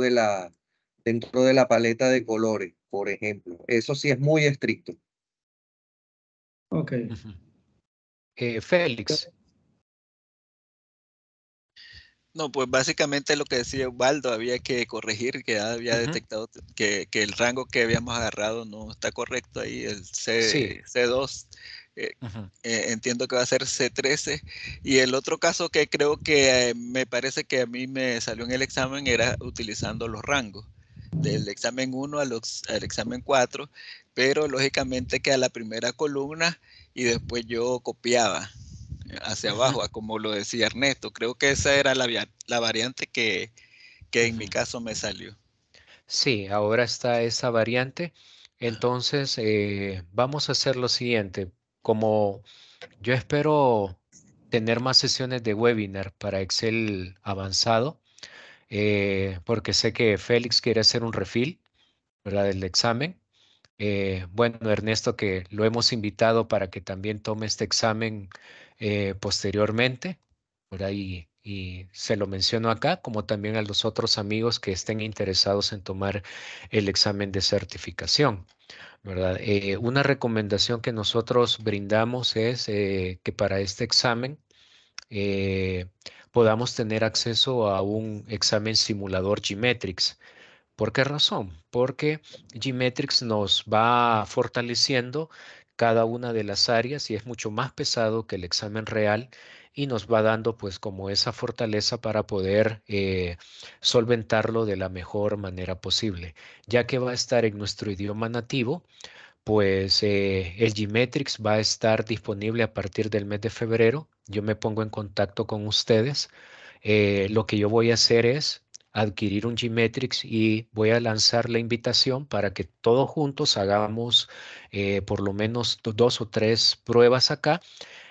dentro de la paleta de colores, por ejemplo. Eso sí es muy estricto. Ok. Ujú. Félix, No, pues básicamente lo que decía Osvaldo, había que corregir, que ya había ujú, detectado que el rango que habíamos agarrado no está correcto ahí, el sí, C2, eh, ujú, entiendo que va a ser C13. Y el otro caso que creo que me parece que a mí me salió en el examen era utilizando los rangos, del examen 1 al examen 4, pero lógicamente que a la primera columna y después yo copiaba hacia ujú, abajo, como lo decía Ernesto. Creo que esa era la variante que en mi ujú. caso me salió. Sí, ahora está esa variante. Entonces, vamos a hacer lo siguiente. Como yo espero tener más sesiones de webinar para Excel avanzado, porque sé que Félix quiere hacer un refill, ¿verdad? Del examen. Bueno, Ernesto, que lo hemos invitado para que también tome este examen posteriormente, ¿verdad? Y se lo menciono acá, como también a los otros amigos que estén interesados en tomar el examen de certificación, ¿verdad? Una recomendación que nosotros brindamos es que para este examen eh, podamos tener acceso a un examen simulador Gmetrix. ¿Por qué razón? Porque Gmetrix nos va fortaleciendo cada una de las áreas y es mucho más pesado que el examen real y nos va dando pues como esa fortaleza para poder solventarlo de la mejor manera posible. Ya que va a estar en nuestro idioma nativo, pues el Gmetrix va a estar disponible a partir del mes de febrero. Yo me pongo en contacto con ustedes. Lo que yo voy a hacer es adquirir un Gmetrix y voy a lanzar la invitación para que todos juntos hagamos por lo menos dos o tres pruebas acá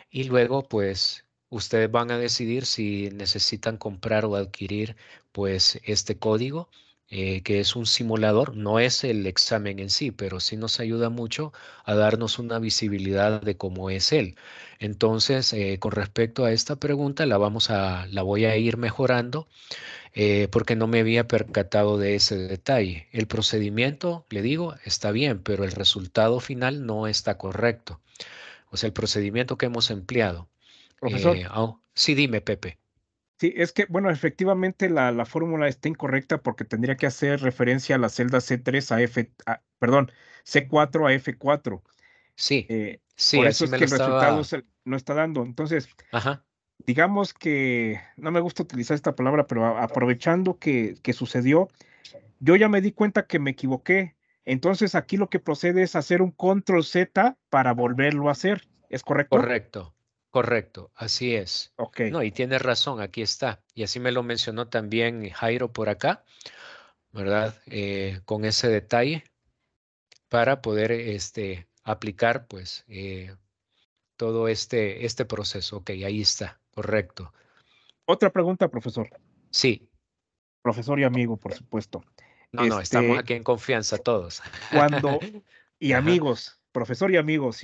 y luego pues ustedes van a decidir si necesitan comprar o adquirir pues este código. Que es un simulador, no es el examen en sí, pero sí nos ayuda mucho a darnos una visibilidad de cómo es él. Entonces, con respecto a esta pregunta, la voy a ir mejorando porque no me había percatado de ese detalle. El procedimiento, le digo, está bien, pero el resultado final no está correcto. O sea, el procedimiento que hemos empleado. Profesor, Sí, dime, Pepe. sí, es que, bueno, efectivamente la fórmula está incorrecta porque tendría que hacer referencia a la celda C3 a perdón, C4 a F4. Sí, Eh, sí, por eso así es me que lo el resultado estaba. no está dando. Entonces, Ajá, digamos que, no me gusta utilizar esta palabra, pero aprovechando que sucedió, yo ya me di cuenta que me equivoqué. Entonces, aquí lo que procede es hacer un control Z para volverlo a hacer. ¿Es correcto? correcto, correcto, así es. Ok. No, y tienes razón, aquí está. Y así me lo mencionó también Jairo por acá, ¿verdad? Con ese detalle para poder aplicar, pues, todo este proceso. Ok, ahí está, correcto. Otra pregunta, profesor. Sí, Profesor y amigo, por supuesto. no, no, estamos Este, aquí en confianza todos. cuando, y Ajá. amigos, profesor y amigos,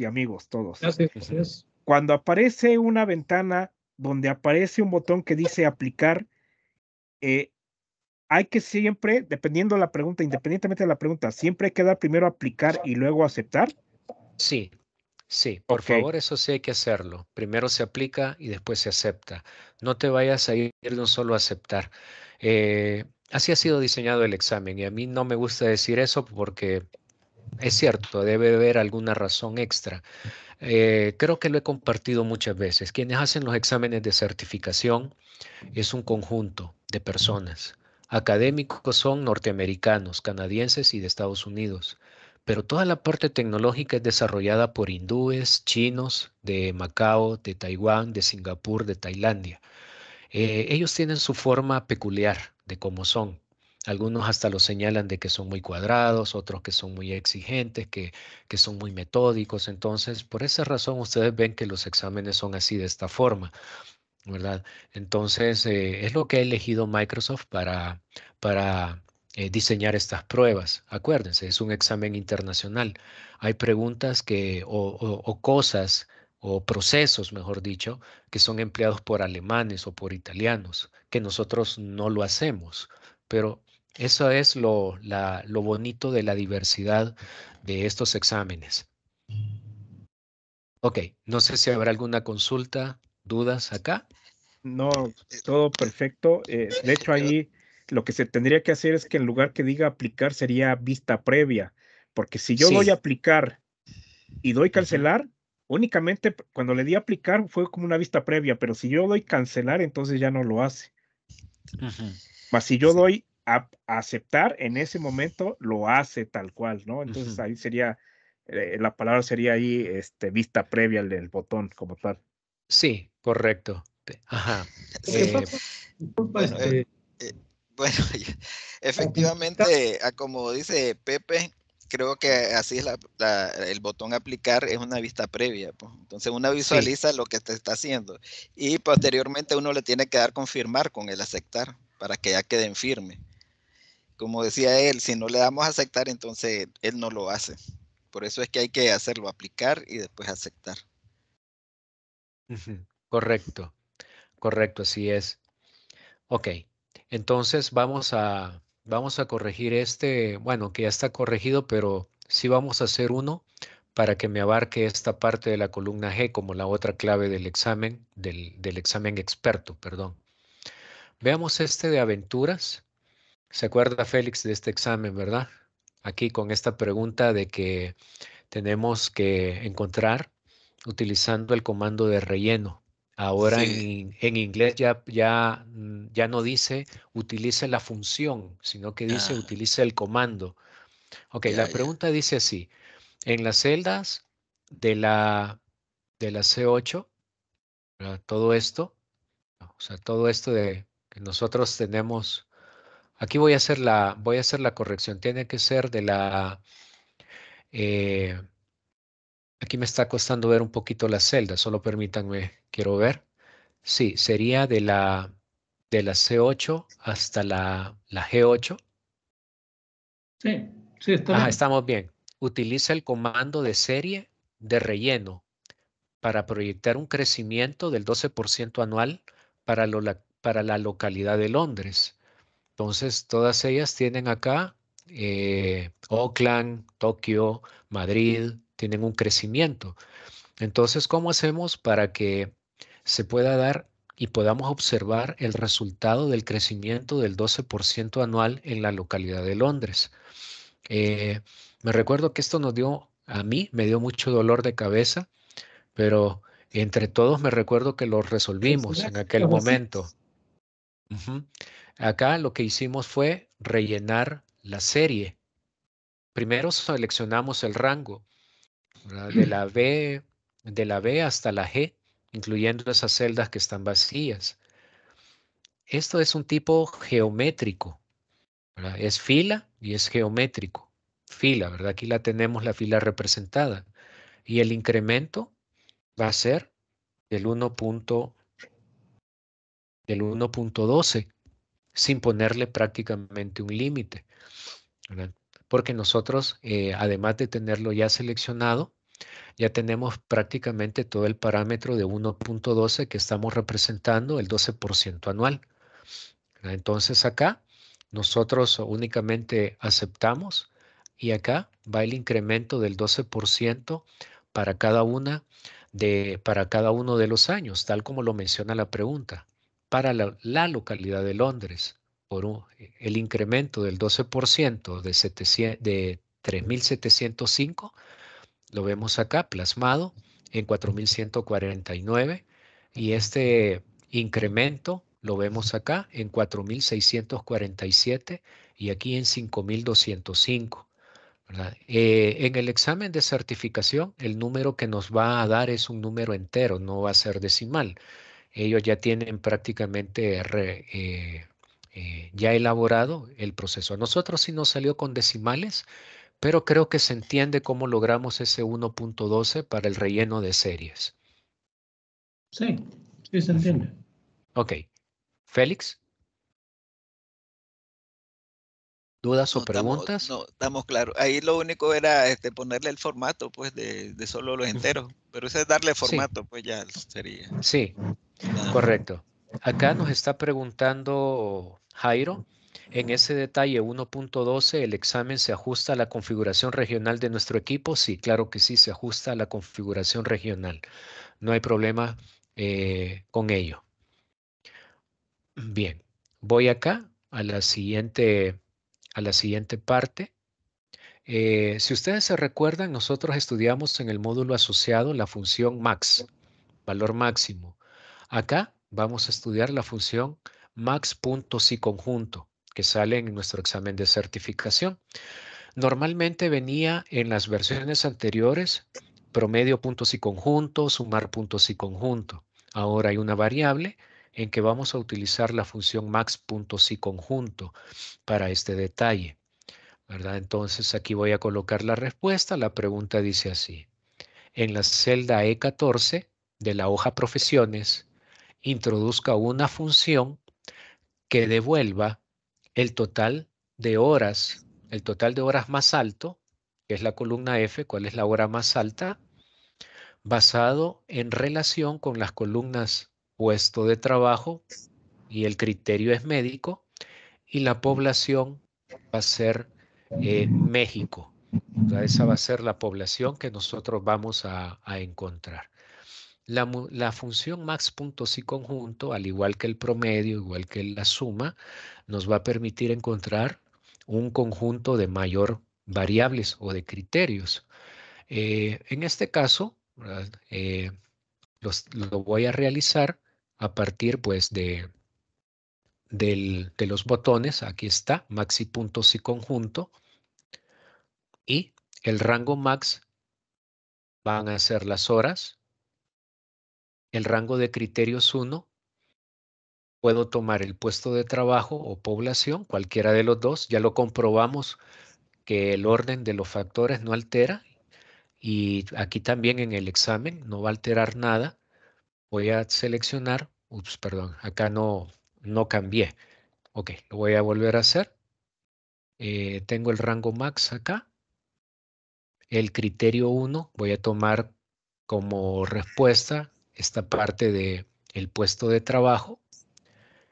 todos. Gracias, Ujú. gracias. Cuando aparece una ventana donde aparece un botón que dice aplicar, eh, hay que siempre, dependiendo de la pregunta, independientemente de la pregunta, siempre hay que dar primero aplicar y luego aceptar. Sí, sí, por Ok, favor, eso sí hay que hacerlo. Primero se aplica y después se acepta. No te vayas a ir de un solo a aceptar. Así ha sido diseñado el examen y a mí no me gusta decir eso porque es cierto, debe haber alguna razón extra. Creo que lo he compartido muchas veces. Quienes hacen los exámenes de certificación es un conjunto de personas. académicos son norteamericanos, canadienses y de Estados Unidos. Pero toda la parte tecnológica es desarrollada por hindúes, chinos, de Macao, de Taiwán, de Singapur, de Tailandia. Ellos tienen su forma peculiar de cómo son. Algunos hasta lo señalan de que son muy cuadrados, otros que son muy exigentes, que son muy metódicos. Entonces, por esa razón, ustedes ven que los exámenes son así de esta forma, ¿verdad? Entonces, es lo que ha elegido Microsoft para diseñar estas pruebas. Acuérdense, es un examen internacional. Hay preguntas o cosas o procesos, mejor dicho, que son empleados por alemanes o por italianos, que nosotros no lo hacemos. Pero eso es lo bonito de la diversidad de estos exámenes. Ok, no sé si habrá alguna consulta, dudas acá. No, todo perfecto. De hecho, ahí lo que se tendría que hacer es que en lugar que diga aplicar sería vista previa, porque si yo doy Sí. aplicar y doy Ujú. cancelar, únicamente cuando le di aplicar fue como una vista previa, pero si yo doy cancelar, entonces ya no lo hace. Ujú. Mas si yo Sí. doy a aceptar, en ese momento lo hace tal cual, ¿no? Entonces Ujú. ahí sería, la palabra sería ahí, vista previa del botón como tal. Sí, correcto. Ajá. Lo que Eh, pasa, disculpa, Bueno, eh, bueno, aplicar, efectivamente, como dice Pepe, creo que así es el botón aplicar es una vista previa, pues. Entonces uno sí. visualiza lo que te está haciendo y posteriormente uno le tiene que dar confirmar con el aceptar para que ya quede en firme. Como decía él, si no le damos a aceptar, entonces él no lo hace. Por eso es que hay que hacerlo aplicar y después aceptar. Ujú. Correcto, correcto, así es. Ok, entonces vamos a corregir este, bueno, que ya está corregido, pero sí vamos a hacer uno para que me abarque esta parte de la columna G como la otra clave del examen, del examen experto, perdón. Veamos este de aventuras. ¿Se acuerda Félix de este examen, verdad? Aquí con esta pregunta de que tenemos que encontrar utilizando el comando de relleno. Ahora Sí, en inglés ya no dice utilice la función, sino que dice ah, utilice el comando. Ok, ya, la ya. pregunta dice así, en las celdas de la C8, ¿verdad? Todo esto, o sea, todo esto de que nosotros tenemos, aquí voy a hacer la corrección, tiene que ser eh, aquí me está costando ver un poquito la celda, solo permítanme, quiero ver. Sí, sería de la C8 hasta la G8. sí, sí, está Ajá, bien. estamos bien. Utiliza el comando de serie de relleno para proyectar un crecimiento del 12% anual para la localidad de Londres. Entonces, todas ellas tienen acá Oakland, Tokio, Madrid, tienen un crecimiento. Entonces, ¿cómo hacemos para que se pueda dar y podamos observar el resultado del crecimiento del 12% anual en la localidad de Londres? Eh, Me recuerdo que esto a mí me dio mucho dolor de cabeza, pero entre todos me recuerdo que lo resolvimos en aquel Las momento. vacías. Ujú. Acá lo que hicimos fue rellenar la serie. Primero seleccionamos el rango, ¿verdad? De la B hasta la G, incluyendo esas celdas que están vacías. Esto es un tipo geométrico, ¿verdad? Es fila y es geométrico. Fila, ¿verdad? Aquí la tenemos la fila representada. Y el incremento va a ser del 1.12, sin ponerle prácticamente un límite, ¿verdad? Porque nosotros, además de tenerlo ya seleccionado, ya tenemos prácticamente todo el parámetro de 1.12 que estamos representando, el 12% anual, ¿verdad? Entonces acá nosotros únicamente aceptamos y acá va el incremento del 12% para cada uno de los años, tal como lo menciona la pregunta, para la localidad de Londres. El incremento del 12% de 3.705 lo vemos acá plasmado en 4.149 y este incremento Lo vemos acá en 4.647 y aquí en 5.205. ¿Verdad? En el examen de certificación, el número que nos va a dar es un número entero, no va a ser decimal. Ellos ya tienen prácticamente ya elaborado el proceso. A nosotros sí nos salió con decimales, pero creo que se entiende cómo logramos ese 1.12 para el relleno de series. Sí, sí se entiende. Ok. Félix, ¿dudas o preguntas? No, estamos claros. Ahí lo único era ponerle el formato, pues, de solo los enteros. Pero ese es darle Sí, formato, pues ya sería. sí, Nada más. correcto. Acá nos está preguntando Jairo. En ese detalle 1.12, ¿el examen se ajusta a la configuración regional de nuestro equipo? Sí, claro que sí, se ajusta a la configuración regional. No hay problema con ello. Bien, voy acá a la siguiente parte. Si ustedes se recuerdan, nosotros estudiamos en el módulo asociado la función max, valor máximo. Acá vamos a estudiar la función max puntos y conjunto, que sale en nuestro examen de certificación. Normalmente venía en las versiones anteriores promedio puntos y conjunto, sumar puntos y conjunto. Ahora hay una variable en que vamos a utilizar la función max puntos y conjunto para este detalle, ¿verdad? Entonces aquí voy a colocar la respuesta. La pregunta dice así. En la celda E14 de la hoja profesiones, introduzca una función que devuelva el total el total de horas más alto, que es la columna F, cuál es la hora más alta, basado en relación con las columnas puesto de trabajo y el criterio es médico y la población va a ser México. O sea, esa va a ser la población que nosotros vamos a encontrar. La función max puntos y conjunto, al igual que el promedio, igual que la suma, nos va a permitir encontrar un conjunto de mayor variables o de criterios. En este caso, ¿verdad? Lo voy a realizar a partir pues de los botones. Aquí está, max y puntos y conjunto. Y el rango max van a ser las horas. El rango de criterios 1. Puedo tomar el puesto de trabajo o población, cualquiera de los dos. Ya lo comprobamos que el orden de los factores no altera. Y aquí también en el examen no va a alterar nada. Voy a seleccionar, perdón, acá no cambié. Ok, lo voy a volver a hacer. Tengo el rango max acá. El criterio 1 voy a tomar como respuesta esta parte de el puesto de trabajo.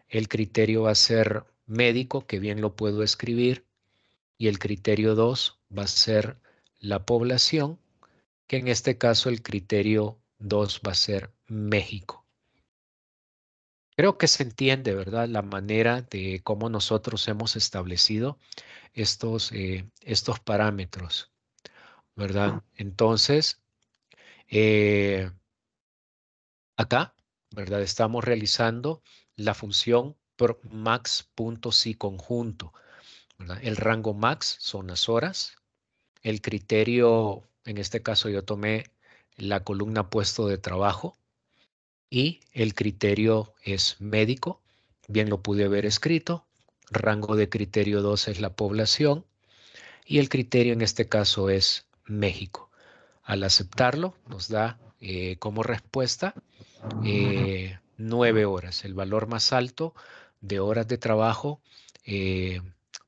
El criterio va a ser médico, que bien lo puedo escribir. Y el criterio 2 va a ser la población, que en este caso el criterio 2 va a ser México. Creo que se entiende, ¿verdad? La manera de cómo nosotros hemos establecido estos parámetros, ¿verdad? Entonces, acá, ¿verdad? Estamos realizando la función por max puntos y conjunto, ¿verdad? El rango max son las horas. El criterio, en este caso yo tomé la columna puesto de trabajo y el criterio es médico. Bien lo pude haber escrito. Rango de criterio 2 es la población y el criterio en este caso es México. Al aceptarlo nos da como respuesta 9 horas, el valor más alto de horas de trabajo eh,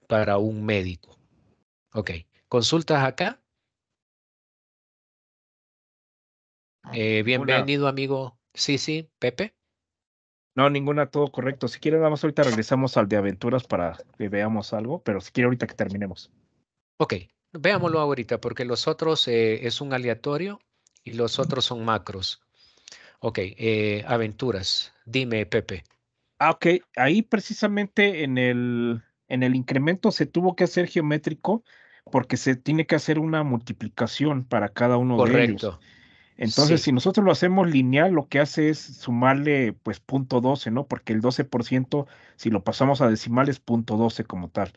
para un médico. Ok, consultas acá. Ninguna, Bienvenido, amigo. Sí, sí, Pepe. no, ninguna, todo correcto. Si quiere, nada más ahorita regresamos al de aventuras para que veamos algo, pero si quiere ahorita que terminemos. Ok, veámoslo ahorita porque los otros es un aleatorio y los otros son macros. Ok, aventuras. Dime, Pepe. Ok, ahí precisamente en el incremento se tuvo que hacer geométrico porque se tiene que hacer una multiplicación para cada uno de ellos. Correcto. Entonces, Sí, si nosotros lo hacemos lineal, lo que hace es sumarle pues 0.12, ¿no? Porque el 12%, si lo pasamos a decimal, es 0.12 como tal.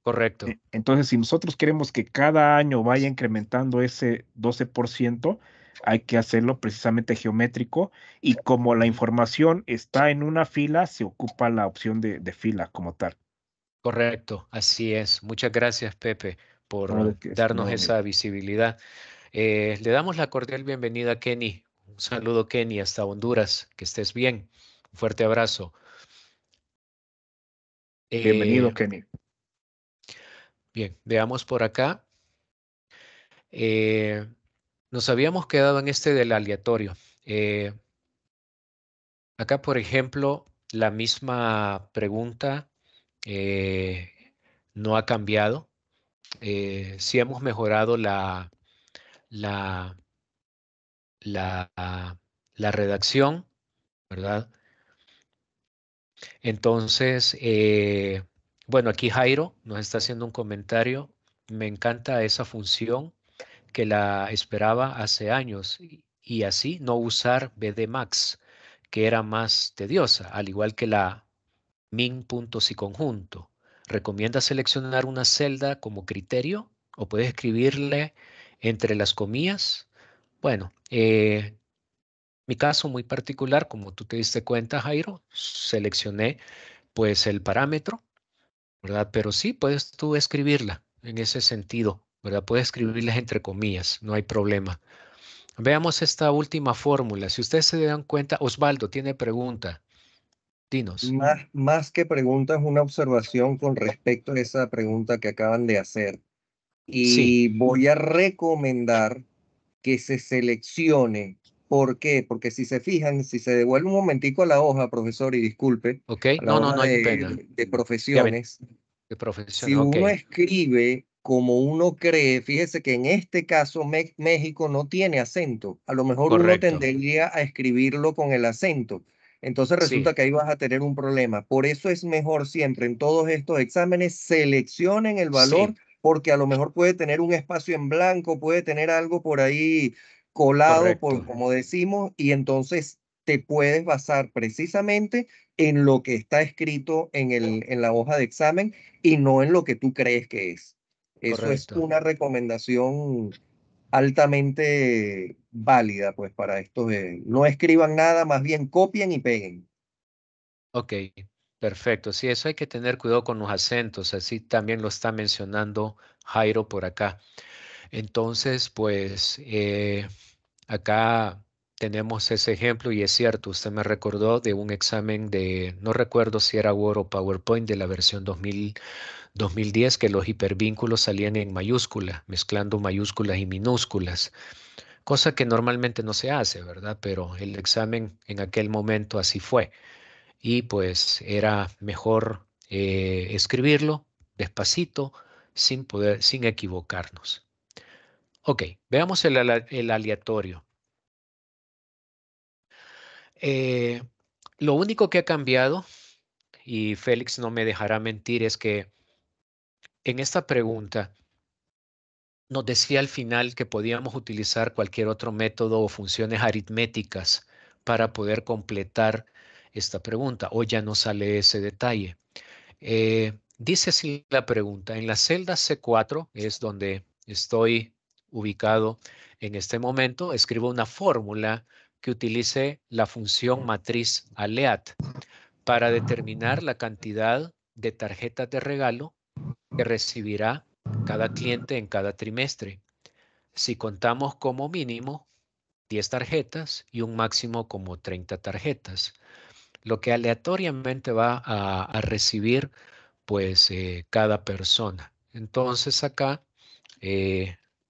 correcto. Entonces, si nosotros queremos que cada año vaya incrementando ese 12%, hay que hacerlo precisamente geométrico y como la información está en una fila, se ocupa la opción de fila como tal. Correcto, así es. Muchas gracias, Pepe, No, por de que, darnos estimado esa amigo. visibilidad. Le damos la cordial bienvenida a Kenny. Un saludo, Kenny, hasta Honduras. Que estés bien. Un fuerte abrazo. Bienvenido, Eh, Kenny. bien, veamos por acá. Eh, Nos habíamos quedado en este del aleatorio. Eh, Acá, por ejemplo, la misma pregunta eh, no ha cambiado. Sí hemos mejorado la, la, la redacción, ¿verdad? Entonces, bueno, aquí Jairo nos está haciendo un comentario. Me encanta esa función que la esperaba hace años y así no usar BD Max, que era más tediosa, al igual que la min puntos y conjunto. ¿Recomienda seleccionar una celda como criterio o puedes escribirle entre las comillas? Bueno, mi caso muy particular, como tú te diste cuenta, Jairo, seleccioné pues el parámetro, ¿verdad? Pero sí puedes tú escribirla en ese sentido, ¿verdad? Puedes escribirlas entre comillas, no hay problema. Veamos esta última fórmula. Si ustedes se dan cuenta, Osvaldo tiene pregunta. Dinos. Más que preguntas, una observación con respecto a esa pregunta que acaban de hacer. Sí, Y voy a recomendar que se seleccione. ¿Por qué? Porque si se fijan, si se devuelve un momentico a la hoja, profesor, y disculpe, ok. a la No, no, hoja no hay pena. de Ya ven, profesiones, de si profesiones, ok. uno escribe como uno cree, fíjese que en este caso México no tiene acento. A lo mejor uno Correcto. tendería a escribirlo con el acento. Entonces Sí, resulta que ahí vas a tener un problema. Por eso es mejor siempre en todos estos exámenes seleccionen el valor sí, porque a lo mejor puede tener un espacio en blanco, puede tener algo por ahí colado, por, correcto, como decimos, y entonces te puedes basar precisamente en lo que está escrito en la hoja de examen y no en lo que tú crees que es. Eso es correcto. una recomendación altamente válida, pues, para estos. No escriban nada, más bien copien y peguen. Ok, perfecto. Sí, eso hay que tener cuidado con los acentos, así también lo está mencionando Jairo por acá. Entonces, pues acá tenemos ese ejemplo y es cierto, usted me recordó de un examen de, no recuerdo si era Word o PowerPoint de la versión 2010, que los hipervínculos salían en mayúscula, mezclando mayúsculas y minúsculas, cosa que normalmente no se hace, ¿verdad? Pero el examen en aquel momento así fue y pues era mejor escribirlo despacito, sin equivocarnos. Ok, veamos el aleatorio. Eh, lo único que ha cambiado, y Félix no me dejará mentir, es que en esta pregunta nos decía al final que podíamos utilizar cualquier otro método o funciones aritméticas para poder completar esta pregunta. Hoy ya no sale ese detalle. Dice así la pregunta, en la celda C4 es donde estoy ubicado en este momento, escribo una fórmula que utilice la función matriz aleat para determinar la cantidad de tarjetas de regalo que recibirá cada cliente en cada trimestre. Si contamos como mínimo 10 tarjetas y un máximo como 30 tarjetas, lo que aleatoriamente va a recibir pues cada persona. Entonces acá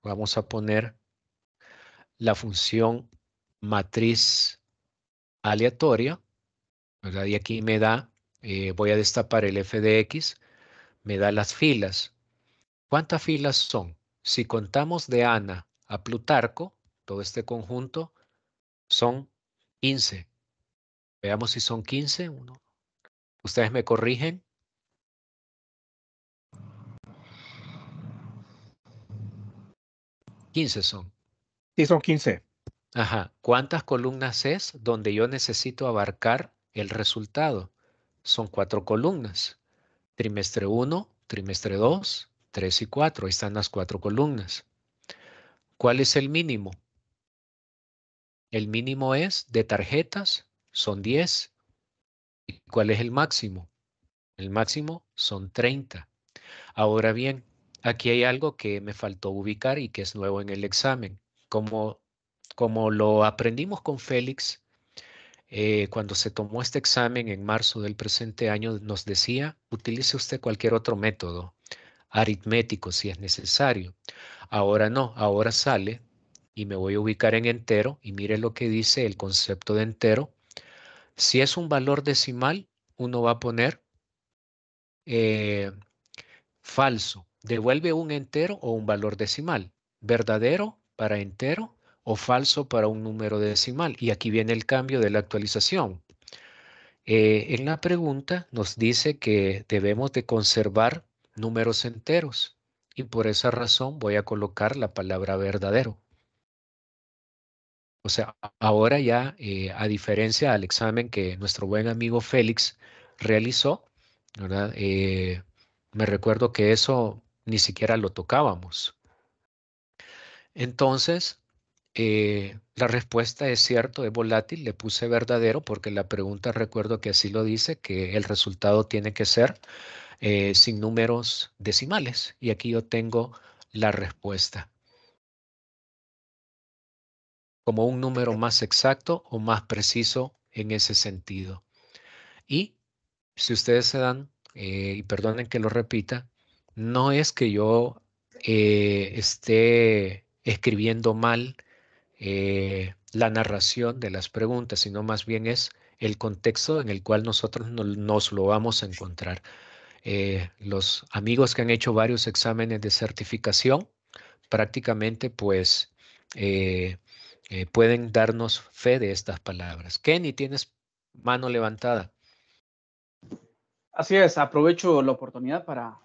vamos a poner la función matriz aleatoria, ¿verdad? Y aquí me da, voy a destapar el f de x, me da las filas. ¿Cuántas filas son? Si contamos de Ana a Plutarco, todo este conjunto, son 15. Veamos si son 15. Ustedes me corrigen. 15 son. Sí, son 15. Ajá. ¿Cuántas columnas es donde yo necesito abarcar el resultado? Son 4 columnas. Trimestre 1, trimestre 2, 3 y 4. Ahí están las 4 columnas. ¿Cuál es el mínimo? El mínimo es de tarjetas, son 10. ¿Y cuál es el máximo? El máximo son 30. Ahora bien, aquí hay algo que me faltó ubicar y que es nuevo en el examen. Como lo aprendimos con Félix, cuando se tomó este examen en marzo del presente año, nos decía, utilice usted cualquier otro método, aritmético si es necesario. Ahora no, ahora sale y me voy a ubicar en entero y mire lo que dice el concepto de entero. Si es un valor decimal, uno va a poner eh, falso. Devuelve un entero o un valor decimal. Verdadero para entero o falso para un número decimal. Y aquí viene el cambio de la actualización. En la pregunta nos dice que debemos de conservar números enteros. Y por esa razón voy a colocar la palabra verdadero. O sea, ahora ya, a diferencia del examen que nuestro buen amigo Félix realizó, ¿verdad? Me recuerdo que eso ni siquiera lo tocábamos. Entonces, la respuesta es cierto, es volátil, le puse verdadero porque la pregunta recuerdo que así lo dice, que el resultado tiene que ser sin números decimales. Y aquí yo tengo la respuesta como un número más exacto o más preciso en ese sentido. Y si ustedes se dan, y perdonen que lo repita, no es que yo esté escribiendo mal la narración de las preguntas, sino más bien es el contexto en el cual nosotros nos lo vamos a encontrar. Los amigos que han hecho varios exámenes de certificación, prácticamente pues pueden darnos fe de estas palabras. Kenny, tienes mano levantada. Así es, aprovecho la oportunidad para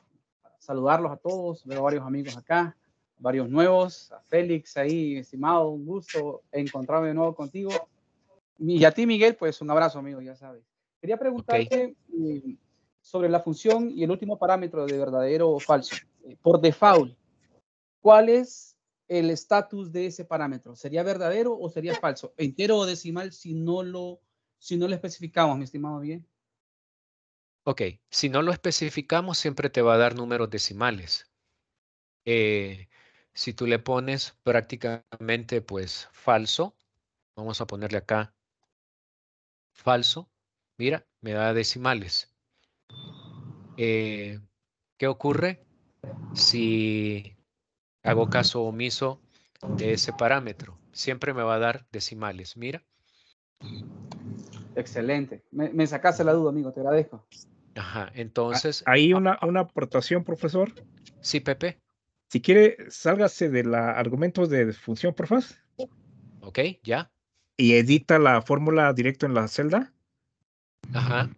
saludarlos a todos. Veo varios amigos acá, varios nuevos. A Félix ahí, estimado, un gusto encontrarme de nuevo contigo. Y a ti, Miguel, pues un abrazo, amigo, ya sabes. Quería preguntarte sobre la función y el último parámetro de verdadero o falso. Por default, ¿cuál es el estatus de ese parámetro? ¿Sería verdadero o sería falso? ¿Entero o decimal si no lo especificamos, mi estimado Miguel? Ok, si no lo especificamos, siempre te va a dar números decimales. Si tú le pones prácticamente pues falso, vamos a ponerle acá falso, mira, me da decimales. ¿Qué ocurre si hago caso omiso de ese parámetro? Siempre me va a dar decimales, mira. Excelente. Me sacaste la duda, amigo, te agradezco. Ajá, entonces. Ahí una aportación, profesor. Sí, Pepe. Si quiere, sálgase de la argumentos de función, por favor. Ok, ya. Y edita la fórmula directo en la celda. Ajá.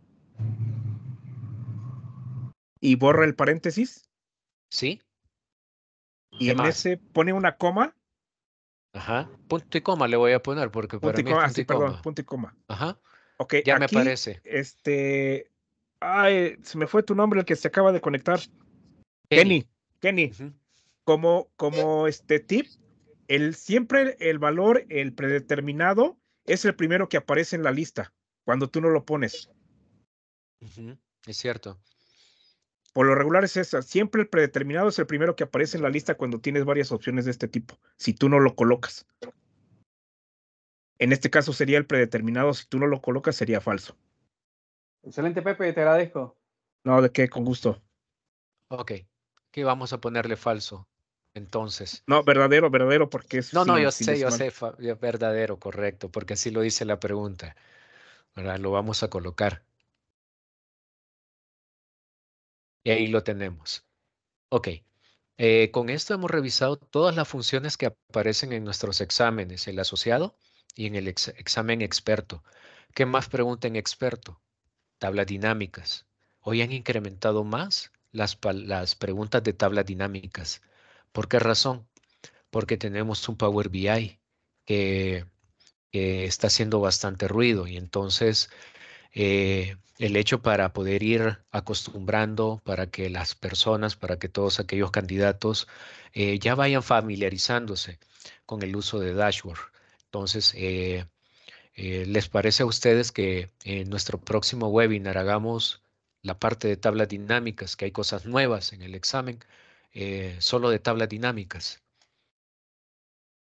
Y borra el paréntesis. Sí. Y en ese pone una coma. Ajá. Punto y coma le voy a poner porque para mí es punto y coma. Perdón, punto y coma. Ajá. Ok, ya aquí, me parece. Ay, se me fue tu nombre, el que se acaba de conectar. Kenny. Como tip, siempre el valor, el predeterminado, es el primero que aparece en la lista cuando tú no lo pones. Es cierto. Por lo regular es eso. Siempre el predeterminado es el primero que aparece en la lista cuando tienes varias opciones de este tipo, si tú no lo colocas. En este caso sería el predeterminado, si tú no lo colocas sería falso. Excelente, Pepe, te agradezco. No, de qué, con gusto. Ok, ¿qué vamos a ponerle falso? Entonces. No, verdadero, porque es No, yo sé, decimal. verdadero, correcto, porque así lo dice la pregunta. ¿Verdad? Lo vamos a colocar. Y ahí lo tenemos. Ok. Con esto hemos revisado todas las funciones que aparecen en nuestros exámenes, el asociado y en el examen experto. ¿Qué más pregunta en experto? Tablas dinámicas. Hoy han incrementado más las preguntas de tablas dinámicas. ¿Por qué razón? Porque tenemos un Power BI que que está haciendo bastante ruido y entonces el hecho para poder ir acostumbrando, para que las personas, para que todos aquellos candidatos ya vayan familiarizándose con el uso de Dashboard. Entonces, ¿les parece a ustedes que en nuestro próximo webinar hagamos la parte de tablas dinámicas, que hay cosas nuevas en el examen, solo de tablas dinámicas?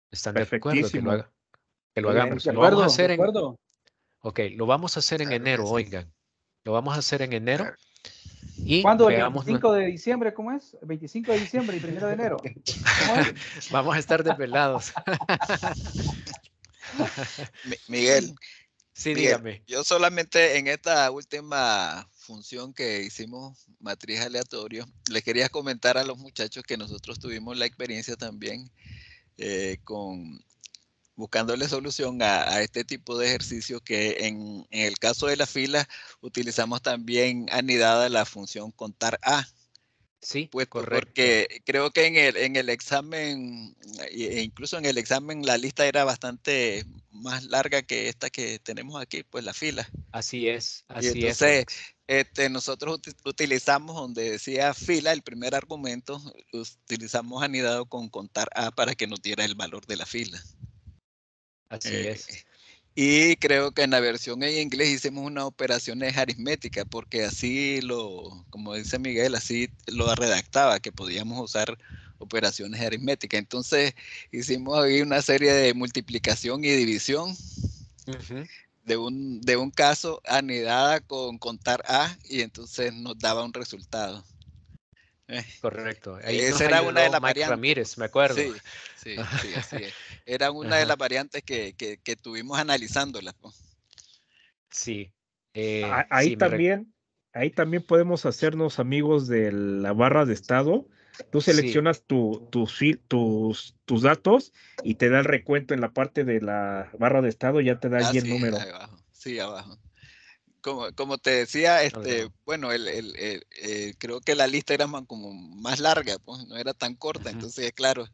¿Están de acuerdo Perfectísimo. que lo Muy bien. hagamos? De Lo vamos a acuerdo, de hacer en, acuerdo. ok, lo vamos a hacer en Claro que enero, sí. oigan. Lo vamos a hacer en enero Claro. y ¿Cuándo? ¿El veamos. 25 de diciembre? ¿Cómo es? ¿El 25 de diciembre y 1 de enero? ¿Cómo es? Vamos a estar desvelados. Miguel, Sí, Miguel, dígame. yo solamente en esta última función que hicimos, matriz aleatorio, les quería comentar a los muchachos que nosotros tuvimos la experiencia también con buscándole solución a este tipo de ejercicio que en el caso de la fila utilizamos también anidada la función contar A. Sí, Puesto correcto. porque creo que en el examen, e incluso en el examen, la lista era bastante más larga que esta que tenemos aquí, pues la fila. Así es, Y entonces Alex. nosotros utilizamos donde decía fila, el primer argumento, utilizamos anidado con contar A para que nos diera el valor de la fila. Así es. Y creo que en la versión en inglés hicimos unas operaciones aritméticas, porque así como dice Miguel, así lo redactaba, que podíamos usar operaciones aritméticas. Entonces hicimos ahí una serie de multiplicación y división de un caso anidada con contar A, y entonces nos daba un resultado. Correcto. Ahí nos Esa era una de ayudó las Mike variantes. Ramírez, me acuerdo. Sí, sí, sí, así es. Era una de Ajá. las variantes que tuvimos analizándolas. Sí. Ahí Sí, también podemos hacernos amigos de la barra de estado. Tú sí, seleccionas tus datos y te da el recuento en la parte de la barra de estado, ya te da allí el Así es, número. ahí abajo. Sí, abajo. Como te decía, no. bueno, creo que la lista era como más larga, pues no era tan corta, Ujú. entonces, claro,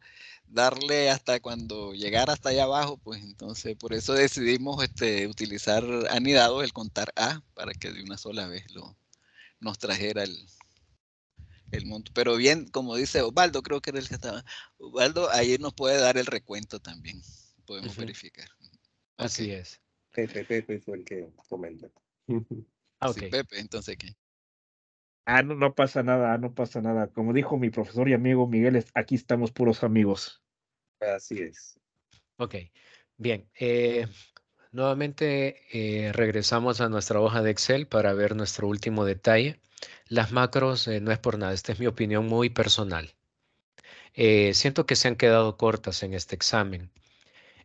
darle hasta cuando llegara hasta allá abajo, pues entonces por eso decidimos utilizar anidados, el contar A, para que de una sola vez nos trajera el monto. Pero bien, como dice Osvaldo, creo que era el que estaba. Osvaldo, ahí nos puede dar el recuento también, podemos verificar. Así Ok, es. Pepe fue el que comenta. sí, Ok. Pepe, entonces, ¿qué? No, no pasa nada, no pasa nada. Como dijo mi profesor y amigo Miguel, aquí estamos puros amigos. Así es. Ok. Bien. Nuevamente regresamos a nuestra hoja de Excel para ver nuestro último detalle. Las macros no es por nada, esta es mi opinión muy personal. Siento que se han quedado cortas en este examen.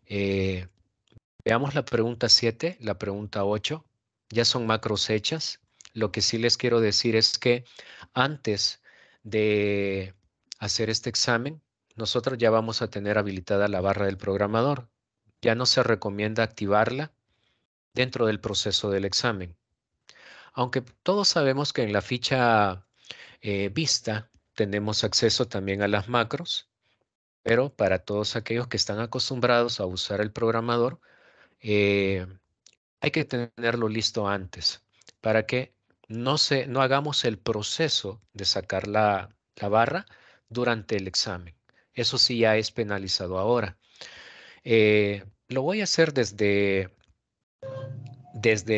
Eh, Veamos la pregunta 7, la pregunta 8. Ya son macros hechas. Lo que sí les quiero decir es que antes de hacer este examen, nosotros ya vamos a tener habilitada la barra del programador. Ya no se recomienda activarla dentro del proceso del examen. Aunque todos sabemos que en la ficha vista tenemos acceso también a las macros, pero para todos aquellos que están acostumbrados a usar el programador, eh, hay que tenerlo listo antes para que no hagamos el proceso de sacar la barra durante el examen. Eso sí ya es penalizado ahora. Lo voy a hacer desde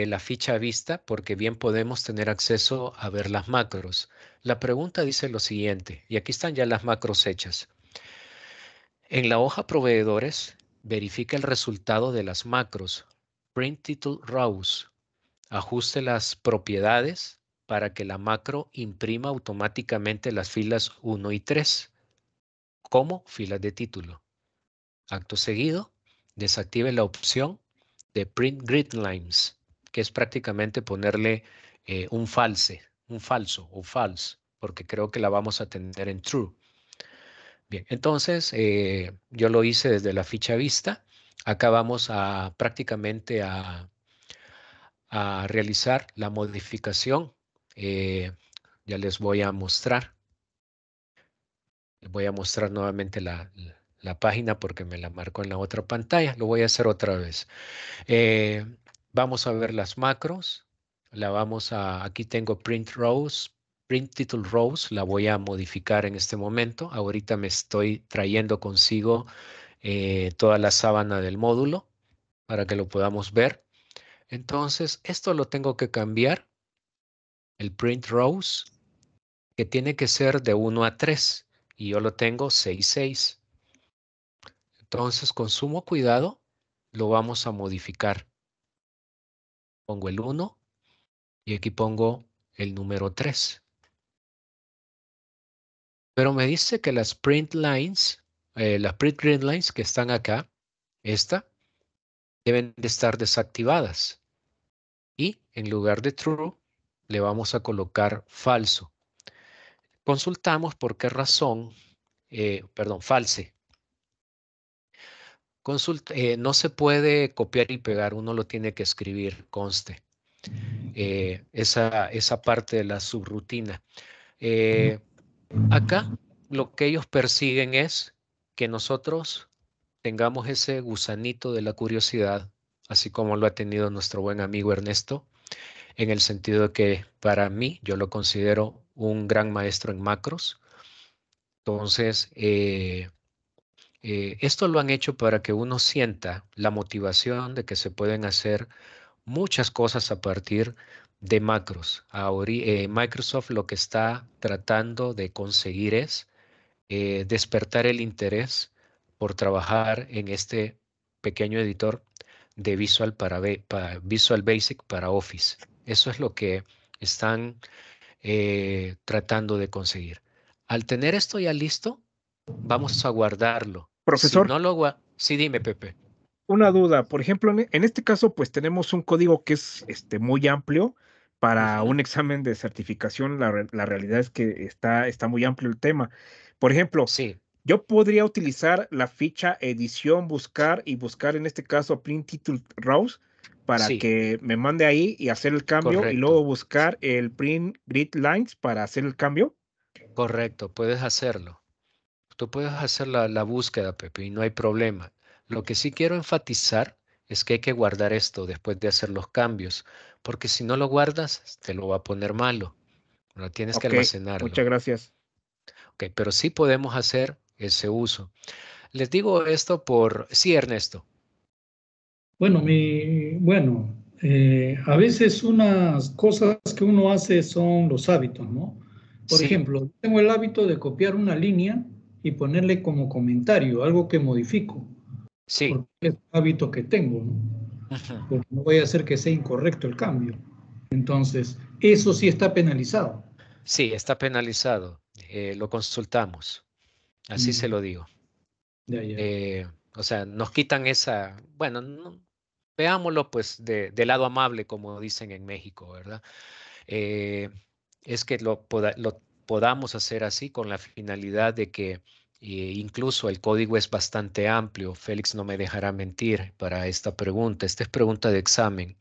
la ficha vista porque bien podemos tener acceso a ver las macros. La pregunta dice lo siguiente, y aquí están ya las macros hechas. En la hoja proveedores, verifica el resultado de las macros. Print title rows. Ajuste las propiedades para que la macro imprima automáticamente las filas 1 y 3 como filas de título. Acto seguido, desactive la opción de Print Grid Lines, que es prácticamente ponerle un falso o false, porque creo que la vamos a tener en true. Bien, entonces yo lo hice desde la ficha vista. Acá vamos a prácticamente a realizar la modificación. Ya les voy a mostrar. Les voy a mostrar nuevamente la página porque me la marcó en la otra pantalla. Lo voy a hacer otra vez. Vamos a ver las macros. Aquí tengo print rows, print title rows. La voy a modificar en este momento. Ahorita me estoy trayendo consigo toda la sábana del módulo para que lo podamos ver. Entonces, esto lo tengo que cambiar. El print rows, que tiene que ser de 1 a 3. Y yo lo tengo 6, 6. Entonces, con sumo cuidado, lo vamos a modificar. Pongo el 1 y aquí pongo el número 3. Pero me dice que las print lines que están acá, deben de estar desactivadas. Y en lugar de true, le vamos a colocar falso. Consultamos por qué razón, false. No se puede copiar y pegar, uno lo tiene que escribir, conste. Esa parte de la subrutina. Acá lo que ellos persiguen es que nosotros tengamos ese gusanito de la curiosidad, así como lo ha tenido nuestro buen amigo Ernesto, en el sentido de que para mí yo lo considero un gran maestro en macros. Entonces, esto lo han hecho para que uno sienta la motivación de que se pueden hacer muchas cosas a partir de macros. Microsoft lo que está tratando de conseguir es despertar el interés por trabajar en este pequeño editor de Visual Basic para Office. Eso es lo que están tratando de conseguir. Al tener esto ya listo, vamos a guardarlo. Si Profesor, no sí, dime, Pepe. una duda. Por ejemplo, en este caso, pues tenemos un código que es muy amplio para un examen de certificación. La realidad es que está muy amplio el tema. Por ejemplo, Sí, yo podría utilizar la ficha edición, buscar en este caso print title rows para sí, que me mande ahí y hacer el cambio y luego correcto, buscar el print grid lines para hacer el cambio. correcto, puedes hacerlo. Tú puedes hacer la búsqueda, Pepe, y no hay problema. Lo que sí quiero enfatizar es que hay que guardar esto después de hacer los cambios, porque si no lo guardas, te lo va a poner malo. No tienes que Ok, almacenarlo. muchas gracias. Ok, pero sí podemos hacer ese uso. Les digo esto Sí, Ernesto. Bueno, a veces unas cosas que uno hace son los hábitos, ¿no? Por Sí, ejemplo, tengo el hábito de copiar una línea y ponerle como comentario, algo que modifico, sí. porque es un hábito que tengo, ¿no? Ujú. Porque no voy a hacer que sea incorrecto el cambio. Entonces, eso sí está penalizado. Sí, está penalizado. Lo consultamos. Así se Mm, lo digo. ya, ya. O sea, nos quitan bueno, veámoslo pues del lado amable, como dicen en México, ¿verdad? Eh, es que lo podamos hacer así con la finalidad de que incluso el código es bastante amplio. Félix no me dejará mentir para esta pregunta. Esta es pregunta de examen.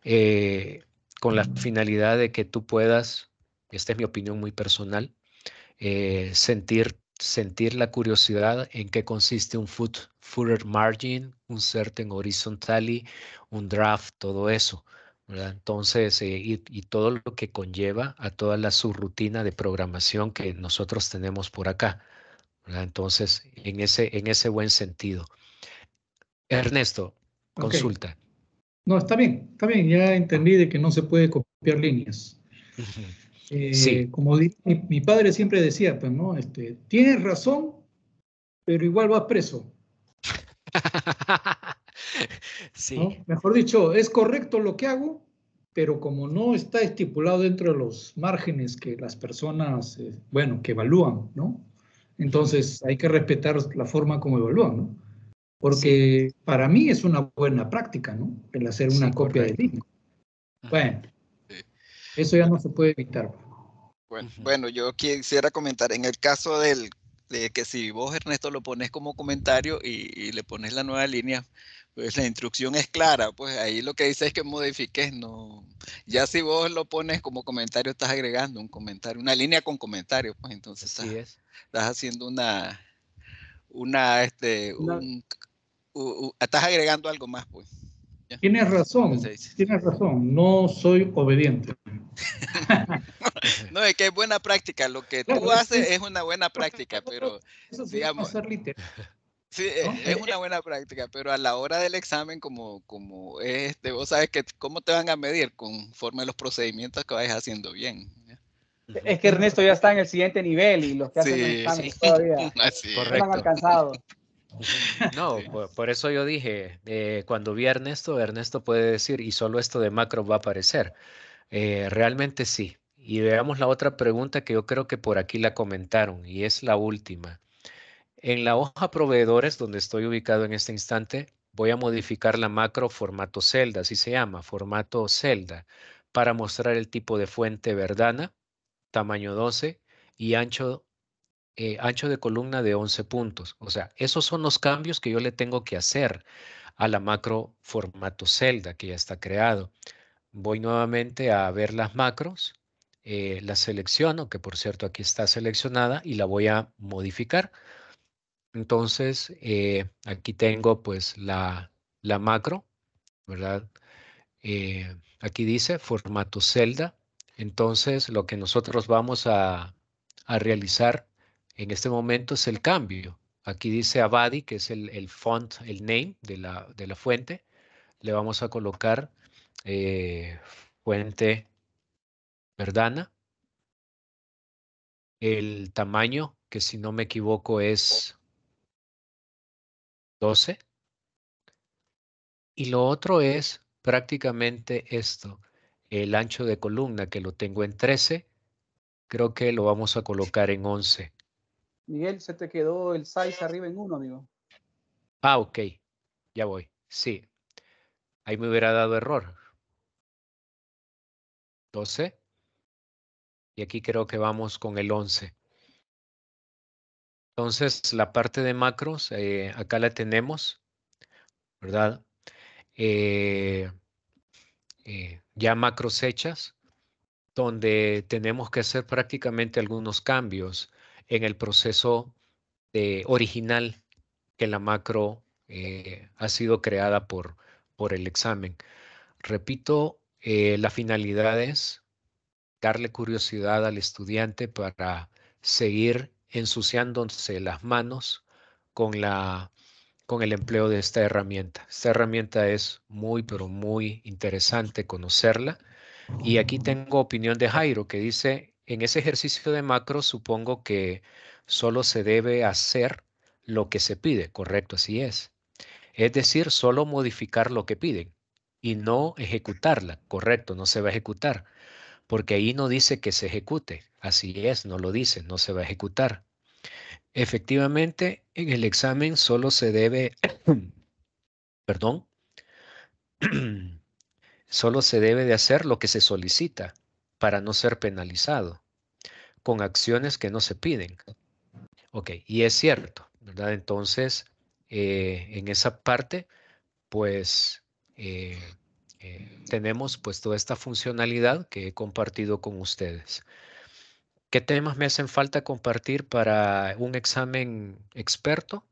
eh, con la finalidad de que tú puedas, esta es mi opinión muy personal, sentir la curiosidad en qué consiste un footer margin, un certain horizontally, un draft, todo eso, ¿verdad? Entonces, y todo lo que conlleva a toda la subrutina de programación que nosotros tenemos por acá, ¿verdad? Entonces, en ese buen sentido. Ernesto, Ok. consulta. No, está bien, ya entendí de que no se puede copiar líneas. Ujú. Sí. Como mi padre siempre decía, pues, ¿no? Tienes razón, pero igual vas preso, Sí, ¿no? Mejor dicho, es correcto lo que hago, pero como no está estipulado dentro de los márgenes que las personas, bueno, que evalúan, ¿no? ujú, Entonces hay que respetar la forma como evalúan, ¿no? sí, Porque para mí es una buena práctica, ¿no? El hacer sí, una copia de correcto. línea. Ujú, Bueno, Sí. eso ya no se puede evitar. ujú. Bueno, yo quisiera comentar en el caso de que si vos, Ernesto, lo pones como comentario y le pones la nueva línea, pues la instrucción es clara, pues ahí lo que dice es que modifiques, no. Ya si vos lo pones como comentario, estás agregando un comentario, una línea con comentario, pues entonces Así es. estás haciendo estás agregando algo más, pues. Tienes razón, no soy obediente. No, es que es buena práctica, lo que tú haces es una buena práctica, pero eso se digamos, llama ser literal. Sí, ¿no? es una buena práctica, pero a la hora del examen, vos sabes que cómo te van a medir conforme a los procedimientos que vayas haciendo bien. Es que Ernesto ya está en el siguiente nivel y los que hacen los exámenes todavía no han alcanzado. No, Sí. por eso yo dije, cuando vi a Ernesto puede decir, y solo esto de macro va a aparecer. Realmente sí. Y veamos la otra pregunta que yo creo que por aquí la comentaron, y es la última. En la hoja proveedores, donde estoy ubicado en este instante, voy a modificar la macro formato celda, así se llama, formato celda, para mostrar el tipo de fuente Verdana, tamaño 12 y ancho de columna de 11 puntos. O sea, esos son los cambios que yo le tengo que hacer a la macro formato celda que ya está creado. Voy nuevamente a ver las macros, la selecciono, que por cierto aquí está seleccionada, y la voy a modificar. Entonces, aquí tengo pues la macro, ¿verdad? Aquí dice formato celda. Entonces, lo que nosotros vamos a realizar en este momento es el cambio. Aquí dice Abadi, que es el font, el name de la fuente. Le vamos a colocar fuente Verdana. El tamaño, que si no me equivoco es 12. Y lo otro es prácticamente esto. El ancho de columna, que lo tengo en 13. Creo que lo vamos a colocar en 11. Miguel, se te quedó el size arriba en 1, amigo. Ah, ok. Ya voy. Sí. Ahí me hubiera dado error. 12. Y aquí creo que vamos con el 11. Entonces, la parte de macros, acá la tenemos, ¿verdad? Ya macros hechas, donde tenemos que hacer prácticamente algunos cambios en el proceso original que la macro ha sido creada por el examen. Repito, la finalidad es darle curiosidad al estudiante para seguir ensuciándose las manos con con el empleo de esta herramienta. Esta herramienta es muy, pero muy interesante conocerla. Y aquí tengo opinión de Jairo que dice, en ese ejercicio de macro supongo que solo se debe hacer lo que se pide. Correcto, así es. Es decir, solo modificar lo que piden y no ejecutarla. Correcto, no se va a ejecutar, porque ahí no dice que se ejecute. Así es, no lo dice, no se va a ejecutar. Efectivamente, en el examen solo se debe, perdón, solo se debe de hacer lo que se solicita para no ser penalizado con acciones que no se piden. Ok, y es cierto, ¿verdad? Entonces, en esa parte, pues, tenemos pues toda esta funcionalidad que he compartido con ustedes. ¿Qué temas me hacen falta compartir para un examen experto?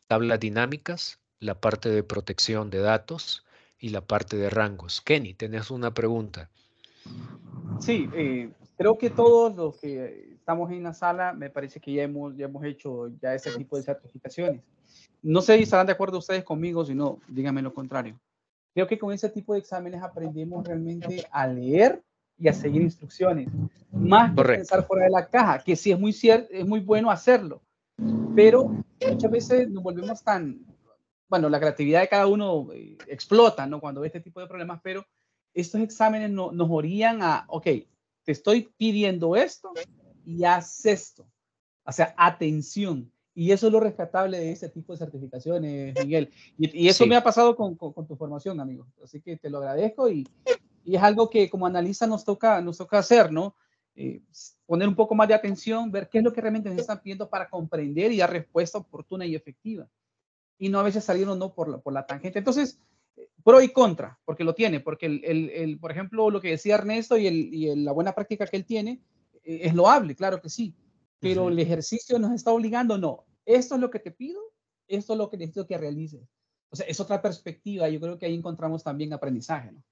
Tablas dinámicas, la parte de protección de datos y la parte de rangos. Kenny, ¿tenés una pregunta? Sí, creo que todos los que estamos en la sala, me parece que ya hemos hecho ya ese tipo de certificaciones. No sé si estarán de acuerdo ustedes conmigo, si no, díganme lo contrario. Creo que con ese tipo de exámenes aprendemos realmente a leer y a seguir instrucciones, más que pensar fuera de la caja, que sí es muy cierto, es muy bueno hacerlo, pero muchas veces nos volvemos bueno, la creatividad de cada uno explota, ¿no? Cuando ve este tipo de problemas, pero estos exámenes nos orillan a, ok, te estoy pidiendo esto y haz esto. O sea, atención. Y eso es lo rescatable de este tipo de certificaciones, Miguel. Y eso me ha pasado con tu formación, amigo. Así que te lo agradezco y es algo que como analista nos toca hacer, ¿no? Poner un poco más de atención, ver qué es lo que realmente nos están pidiendo para comprender y dar respuesta oportuna y efectiva. Y no a veces salirnos no por la tangente. Entonces, pro y contra, porque lo tiene, porque por ejemplo, lo que decía Ernesto y la buena práctica que él tiene es loable, claro que sí, pero el ejercicio nos está obligando, no, esto es lo que te pido esto es lo que necesito que realices. O sea, es otra perspectiva. Yo creo que ahí encontramos también aprendizaje, ¿no?